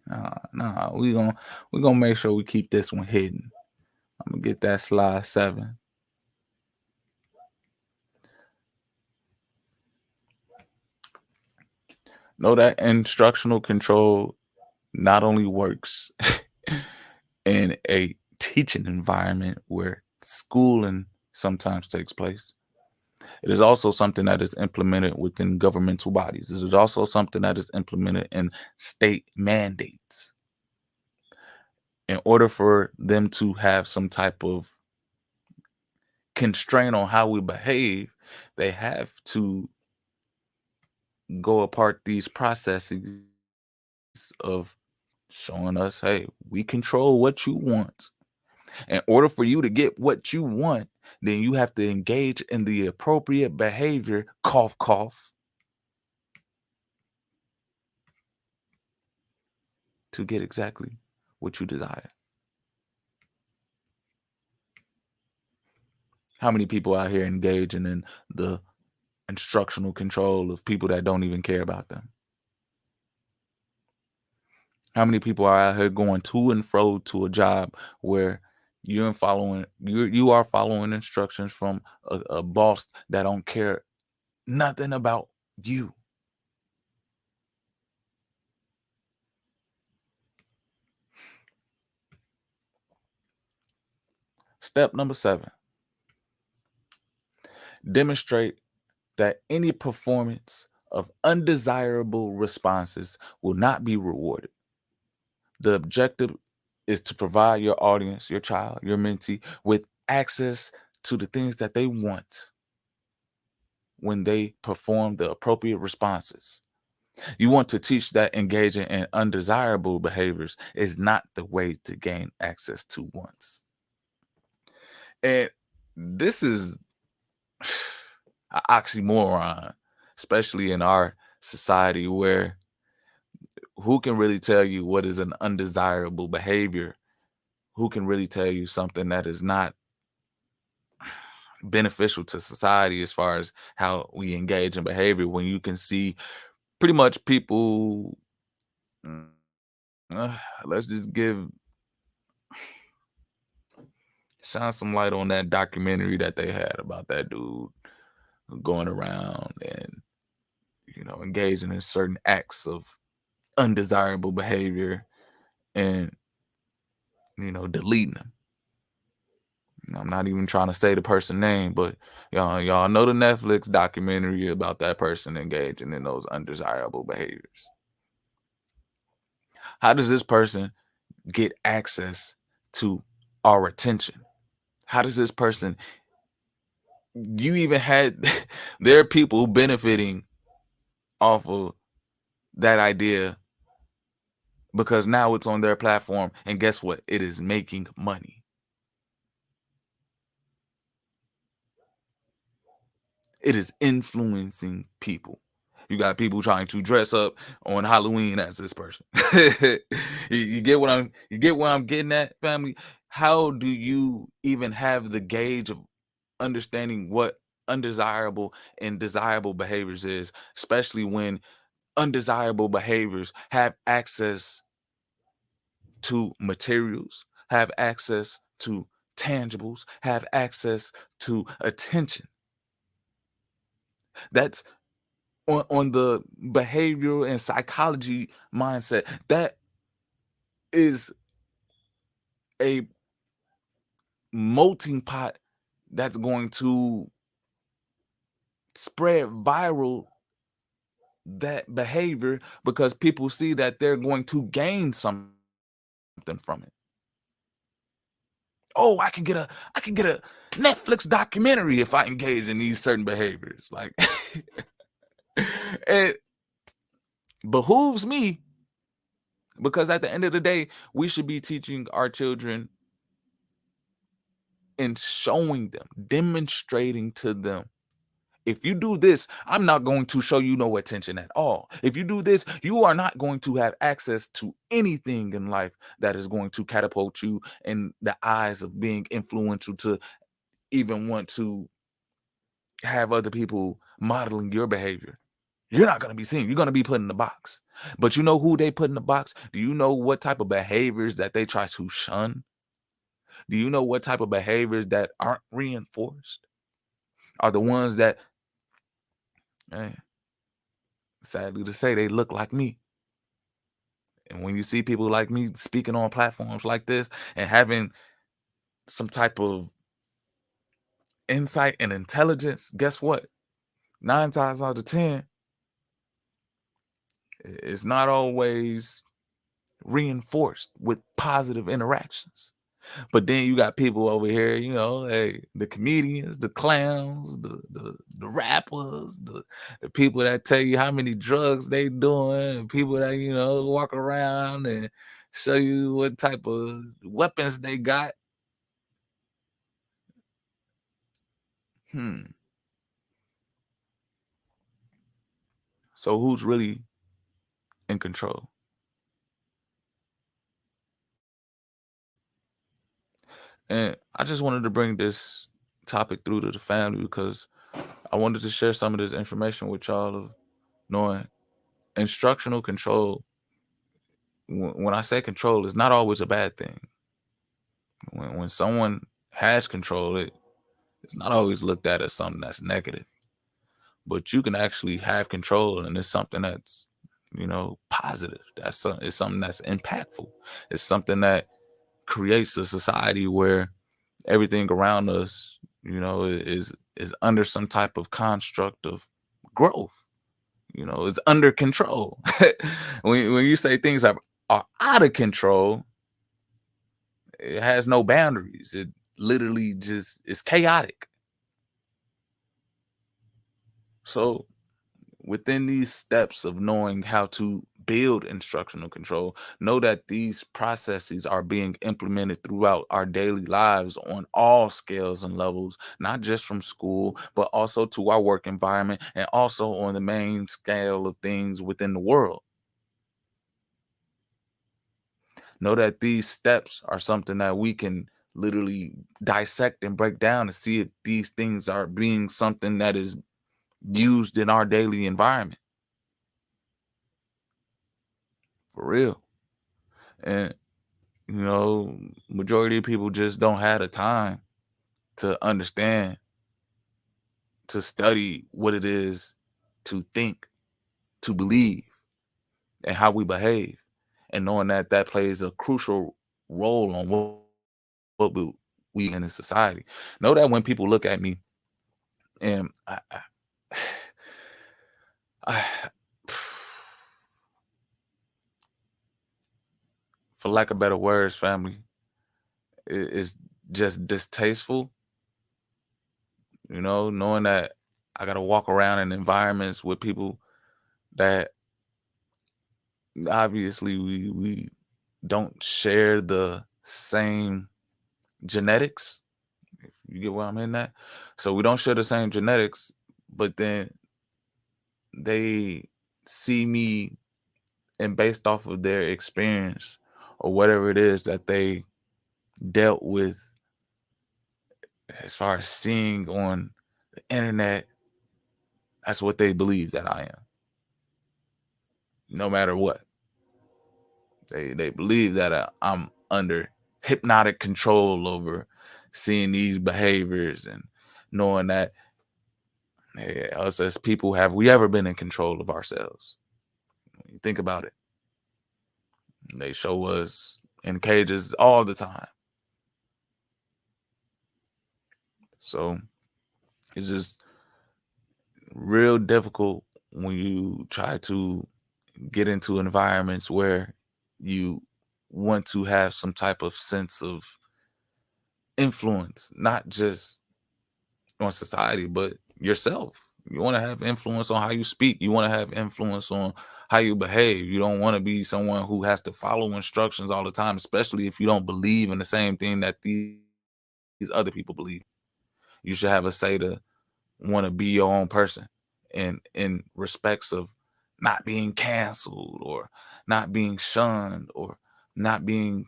Nah, we gonna make sure we keep this one hidden. I'm gonna get that slide 7. Know that instructional control not only works in a teaching environment where schooling sometimes takes place, it is also something that is implemented within governmental bodies. It is also something that is implemented in state mandates. In order for them to have some type of constraint on how we behave, they have to go apart these processes of showing us, hey, we control what you want. In order for you to get what you want, then you have to engage in the appropriate behavior, cough, cough, to get exactly what you desire. How many people out here engaging in the instructional control of people that don't even care about them? How many people are out here going to and fro to a job where you are following instructions from a boss that don't care nothing about you? Step number 7, demonstrate that any performance of undesirable responses will not be rewarded. The objective is to provide your audience, your child, your mentee, with access to the things that they want when they perform the appropriate responses. You want to teach that engaging in undesirable behaviors is not the way to gain access to wants. And this is an oxymoron, especially in our society where who can really tell you what is an undesirable behavior? Who can really tell you something that is not beneficial to society as far as how we engage in behavior when you can see pretty much people mm, let's just shine some light on that documentary that they had about that dude going around and engaging in certain acts of undesirable behavior and deleting them. I'm not even trying to say the person name, but y'all know the Netflix documentary about that person engaging in those undesirable behaviors. How does this person get access to our attention? How does this person, you even had, there are people benefiting off of that idea because now it's on their platform. And guess what? It is making money. It is influencing people. You got people trying to dress up on Halloween as this person. you get what I'm getting at, family? How do you even have the gauge of understanding what undesirable and desirable behaviors is, especially when undesirable behaviors have access to materials, have access to tangibles, have access to attention? That's on the behavioral and psychology mindset. That is a melting pot that's going to spread viral that behavior because people see that they're going to gain something from it. Oh, I can get a Netflix documentary if I engage in these certain behaviors. Like it behooves me because at the end of the day, we should be teaching our children and showing them, demonstrating to them. If you do this, I'm not going to show you no attention at all. If you do this, you are not going to have access to anything in life that is going to catapult you in the eyes of being influential to even want to have other people modeling your behavior. You're not going to be seen. You're going to be put in the box. But you know who they put in the box? Do you know what type of behaviors that they try to shun? Do you know what type of behaviors that aren't reinforced are the ones that, eh, sadly to say, they look like me? And when you see people like me speaking on platforms like this and having some type of insight and intelligence, guess what? 9 times out of 10, it's not always reinforced with positive interactions. But then you got people over here, hey, the comedians, the clowns, the rappers, the people that tell you how many drugs they doing, and people that, walk around and show you what type of weapons they got. Hmm. So who's really in control? And I just wanted to bring this topic through to the family because I wanted to share some of this information with y'all of knowing instructional control. When I say control, it's not always a bad thing. When someone has control, it's not always looked at as something that's negative. But you can actually have control, and it's something that's positive. It's something that's impactful. It's something that creates a society where everything around us, is under some type of construct of growth. It's under control. When you say things are out of control, it has no boundaries. It literally just is chaotic. So within these steps of knowing how to build instructional control, know that these processes are being implemented throughout our daily lives on all scales and levels, not just from school, but also to our work environment and also on the main scale of things within the world. Know that these steps are something that we can literally dissect and break down to see if these things are being something that is used in our daily environment. For real. And majority of people just don't have the time to understand, to study what it is to think, to believe, and how we behave, and knowing that that plays a crucial role on what we in a society. Know that when people look at me, and I for lack of better words, family, is just distasteful. Knowing that I gotta walk around in environments with people that obviously we don't share the same genetics. If you get where I'm in at. So we don't share the same genetics, but then they see me, and based off of their experience or whatever it is that they dealt with as far as seeing on the internet, that's what they believe that I am. No matter what. They believe that I'm under hypnotic control over seeing these behaviors and knowing that, hey, us as people, have we ever been in control of ourselves? When you think about it, they show us in cages all the time. So it's just real difficult when you try to get into environments where you want to have some type of sense of influence, not just on society, but yourself. You want to have influence on how you speak. You want to have influence on how you behave. You don't want to be someone who has to follow instructions all the time, especially if you don't believe in the same thing that these other people believe. You should have a say to want to be your own person, and in respects of not being canceled or not being shunned or not being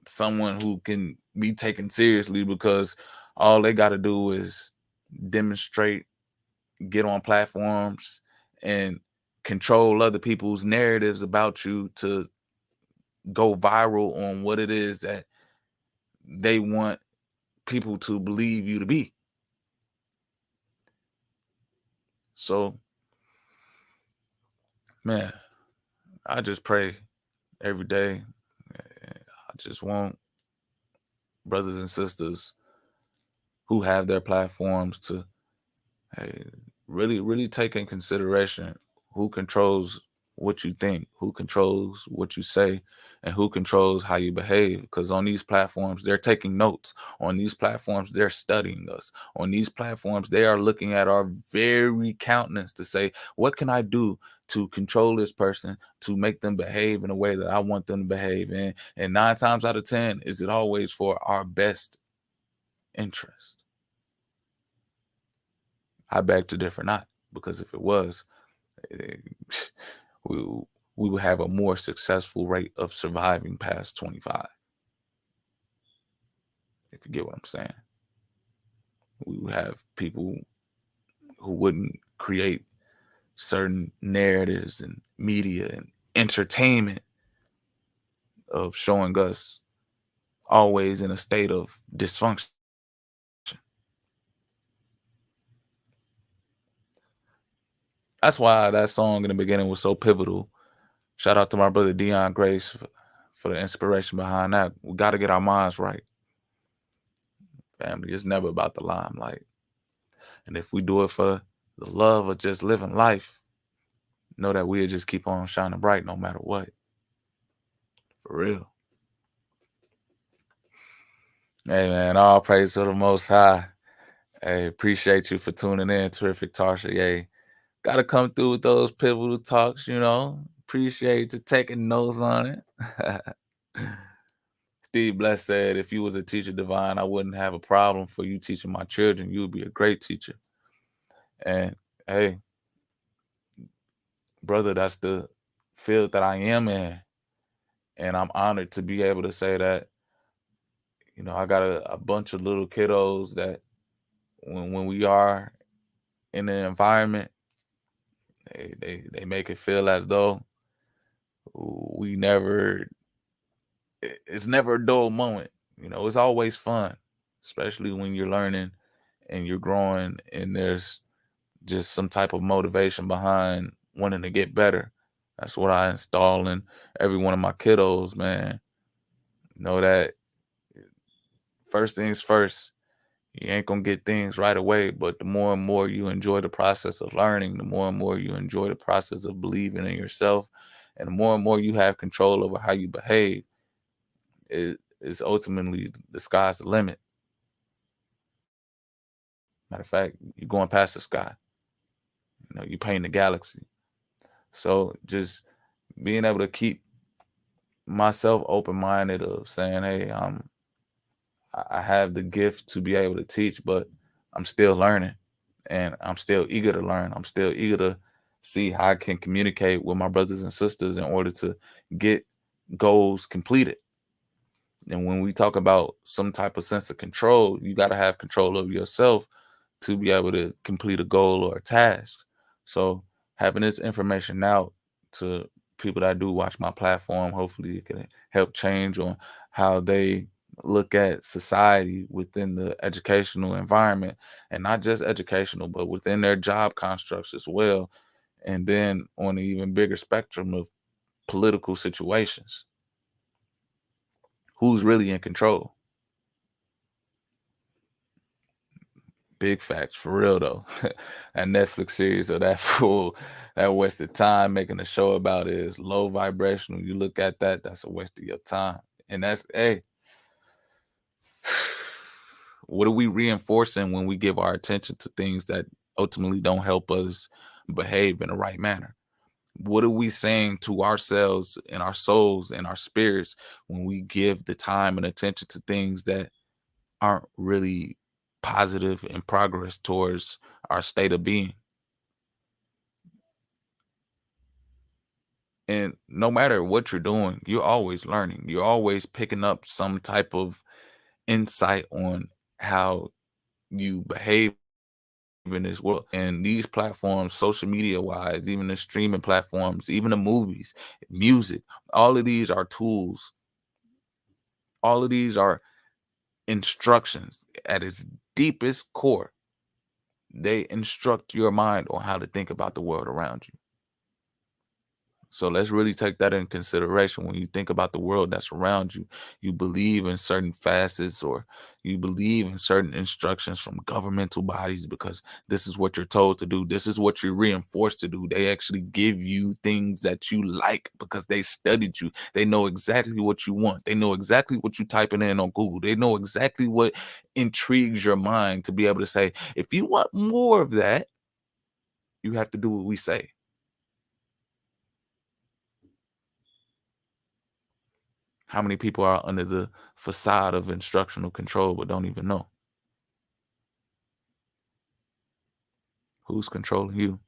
someone who can be taken seriously because all they got to do is demonstrate, get on platforms, and control other people's narratives about you to go viral on what it is that they want people to believe you to be. So, man, I just pray every day. I just want brothers and sisters who have their platforms to, hey, really take in consideration who controls what you think, who controls what you say, and who controls how you behave. Because on these platforms, they're taking notes. On these platforms, they're studying us. On these platforms, they are looking at our very countenance to say, what can I do to control this person, to make them behave in a way that I want them to behave in? And 9 times out of 10, is it always for our best interest? I beg to differ not, because if it was, eh, we, we would have a more successful rate of surviving past 25. If you get what I'm saying, we would have people who wouldn't create certain narratives and media and entertainment of showing us always in a state of dysfunction. That's why that song in the beginning was so pivotal. Shout out to my brother Dion Grace for the inspiration behind that. We got to get our minds right. Family, it's never about the limelight. And if we do it for the love of just living life, know that we'll just keep on shining bright no matter what. For real. Hey, man, all praise to the Most High. Hey, appreciate you for tuning in. Terrific Tarsha. Hey, got to come through with those pivotal talks, you know. Appreciate you taking notes on it. Steve Bless said, if you was a teacher divine, I wouldn't have a problem for you teaching my children. You would be a great teacher. And hey, brother, that's the field that I am in. And I'm honored to be able to say that, you know, I got a bunch of little kiddos that when we are in the environment, they make it feel as though we never, it's never a dull moment. You know, it's always fun, especially when you're learning and you're growing and there's just some type of motivation behind wanting to get better. That's what I install in every one of my kiddos, man. Know that first things first, you ain't gonna get things right away, but the more and more you enjoy the process of learning, the more and more you enjoy the process of believing in yourself, and the more you have control over how you behave, it is ultimately the sky's the limit. Matter of fact, you're going past the sky. You know, you're painting the galaxy. So just being able to keep myself open-minded of saying, hey, I have the gift to be able to teach, but I'm still learning and I'm still eager to learn. I'm still eager to see how I can communicate with my brothers and sisters in order to get goals completed. And when we talk about some type of sense of control, you got to have control over yourself to be able to complete a goal or a task. So having this information out to people that do watch my platform, hopefully it can help change on how they look at society within the educational environment, and not just educational, but within their job constructs as well. And then on an even bigger spectrum of political situations, who's really in control? Big facts for real though. That Netflix series of that fool that wasted time making a show about it is low vibrational. You look at that, that's a waste of your time. And that's, hey, what are we reinforcing when we give our attention to things that ultimately don't help us behave in the right manner? What are we saying to ourselves and our souls and our spirits when we give the time and attention to things that aren't really positive and progress towards our state of being? And no matter what you're doing, you're always learning. You're always picking up some type of insight on how you behave in this world. And these platforms, social media wise, even the streaming platforms, even the movies, music, all of these are tools. All of these are instructions at its deepest core. They instruct your mind on how to think about the world around you. So let's really take that in consideration when you think about the world that's around you. You believe in certain facets, or you believe in certain instructions from governmental bodies because this is what you're told to do. This is what you're reinforced to do. They actually give you things that you like because they studied you. They know exactly what you want. They know exactly what you typing in on Google. They know exactly what intrigues your mind to be able to say, if you want more of that, you have to do what we say. How many people are under the facade of instructional control but don't even know? Who's controlling you?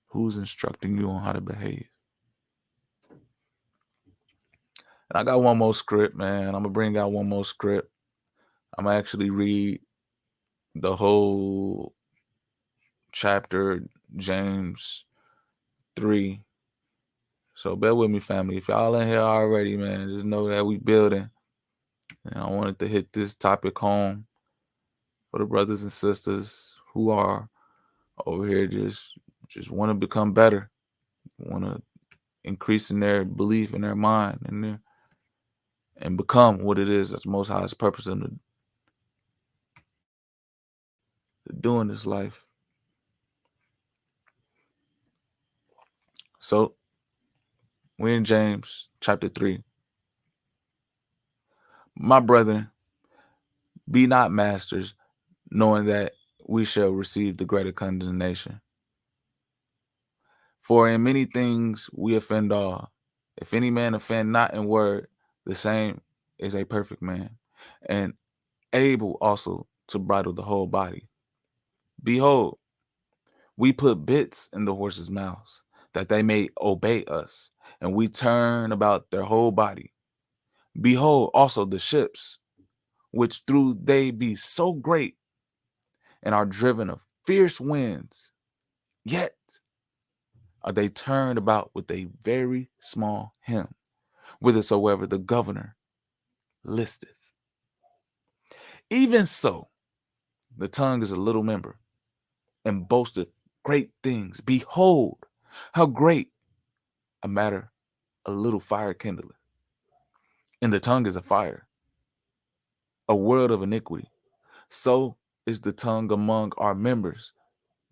Who's instructing you on how to behave? And I got one more script, man. I'm going to bring out one more script. I'm going to actually read the whole chapter, James 3. So bear with me, family. If y'all in here already, man, just know that we building. And I wanted to hit this topic home for the brothers and sisters who are over here just want to become better, want to increase in their belief in their mind and become what it is that's Most High's purpose in to do in this life. So we're in James chapter 3. My brethren, be not masters, knowing that we shall receive the greater condemnation. For in many things we offend all. If any man offend not in word, the same is a perfect man, and able also to bridle the whole body. Behold, we put bits in the horses' mouths, that they may obey us, and we turn about their whole body. Behold also the ships, which through they be so great, and are driven of fierce winds, yet are they turned about with a very small helm, whithersoever the governor listeth. Even so, the tongue is a little member, and boasteth great things. Behold, how great a matter a little fire kindleth. And the tongue is a fire, a world of iniquity. So is the tongue among our members,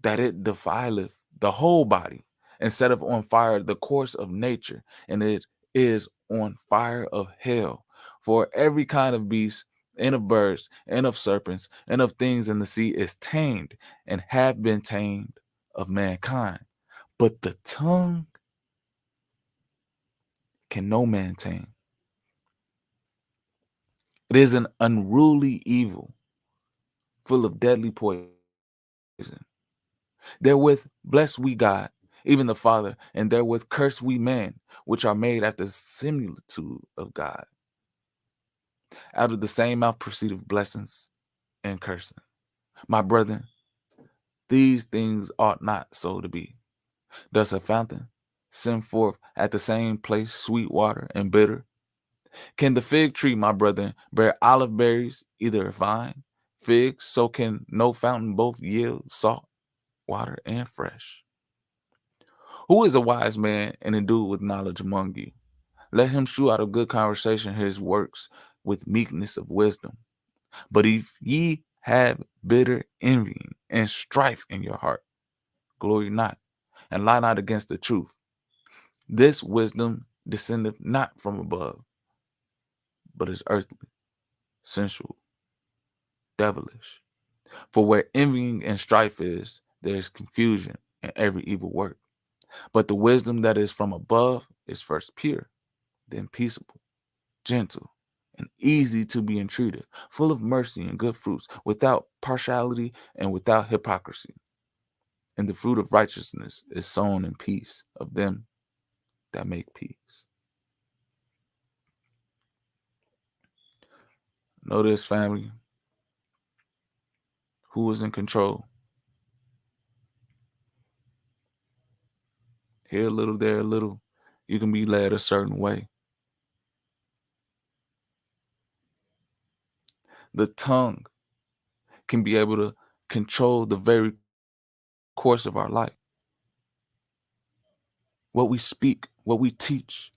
that it defileth the whole body, and setteth on fire the course of nature, and it is on fire of hell. For every kind of beast, and of birds, and of serpents, and of things in the sea is tamed, and have been tamed of mankind. But the tongue can no man tame. It is an unruly evil, full of deadly poison. Therewith bless we God, even the Father, and therewith curse we men, which are made after the similitude of God. Out of the same mouth proceedeth blessings and cursing. My brethren, these things ought not so to be. Does a fountain send forth at the same place sweet water and bitter? Can the fig tree, my brethren, bear olive berries, either a vine, figs? So can no fountain both yield salt water and fresh. Who is a wise man and endued with knowledge among you? Let him shew out of good conversation his works with meekness of wisdom. But if ye have bitter envying and strife in your heart, glory not, and lie not against the truth. This wisdom descendeth not from above, but is earthly, sensual, devilish. For where envying and strife is, there is confusion and every evil work. But the wisdom that is from above is first pure, then peaceable, gentle, and easy to be entreated, full of mercy and good fruits, without partiality and without hypocrisy. And the fruit of righteousness is sown in peace of them that make peace. Notice, family, who is in control. Here a little, there a little. You can be led a certain way. The tongue can be able to control the very course of our life. What we speak, what we teach,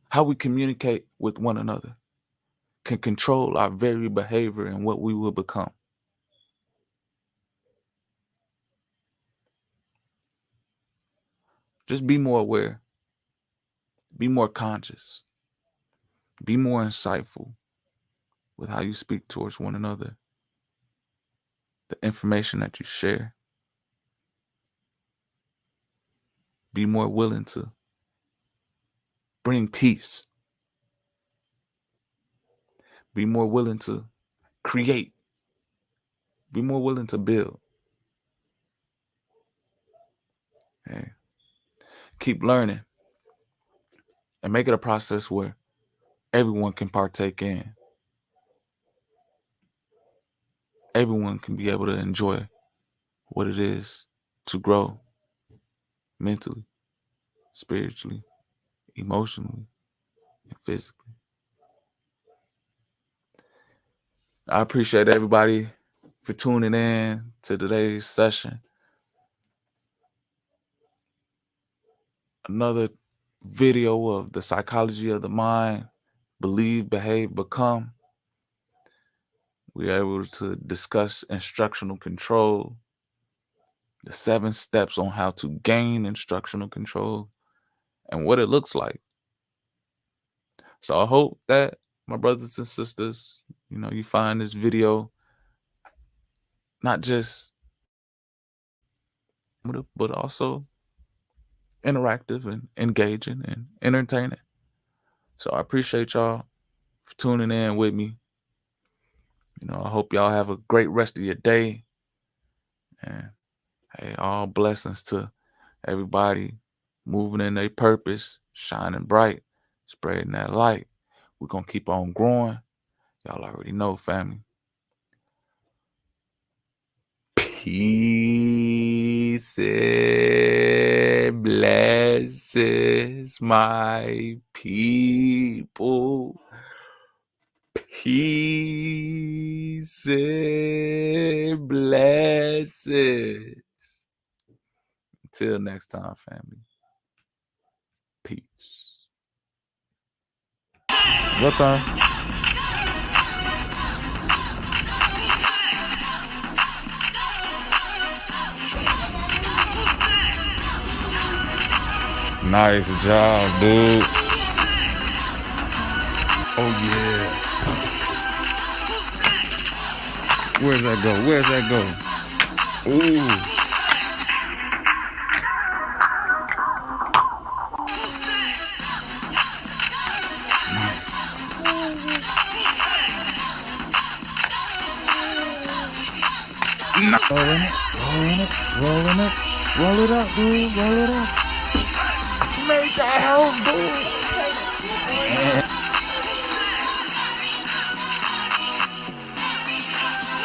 how we communicate with one another can control our very behavior and what we will become. Just be more aware, be more conscious, be more insightful with how you speak towards one another, the information that you share. Be more willing to bring peace. Be more willing to create. Be more willing to build. Hey, keep learning and make it a process where everyone can partake in. Everyone can be able to enjoy what it is to grow mentally, spiritually, emotionally, and physically. I appreciate everybody for tuning in to today's session. Another video of the psychology of the mind, believe, behave, become. We are able to discuss instructional control, the 7 steps on how to gain instructional control, and what it looks like. So I hope that, my brothers and sisters, you find this video not just but also interactive and engaging and entertaining. So I appreciate y'all for tuning in with me. I hope y'all have a great rest of your day. And hey, all blessings to everybody moving in their purpose, shining bright, spreading that light. We're going to keep on growing. Y'all already know, family. Peace and blessings, my people. Peace and blessings. Until next time, family. Peace. What time? Nice job, dude. Oh, yeah. Where's that go? Where's that go? Ooh. Nice. Rolling it. Roll it up, dude. Roll it up. Make that house, dude.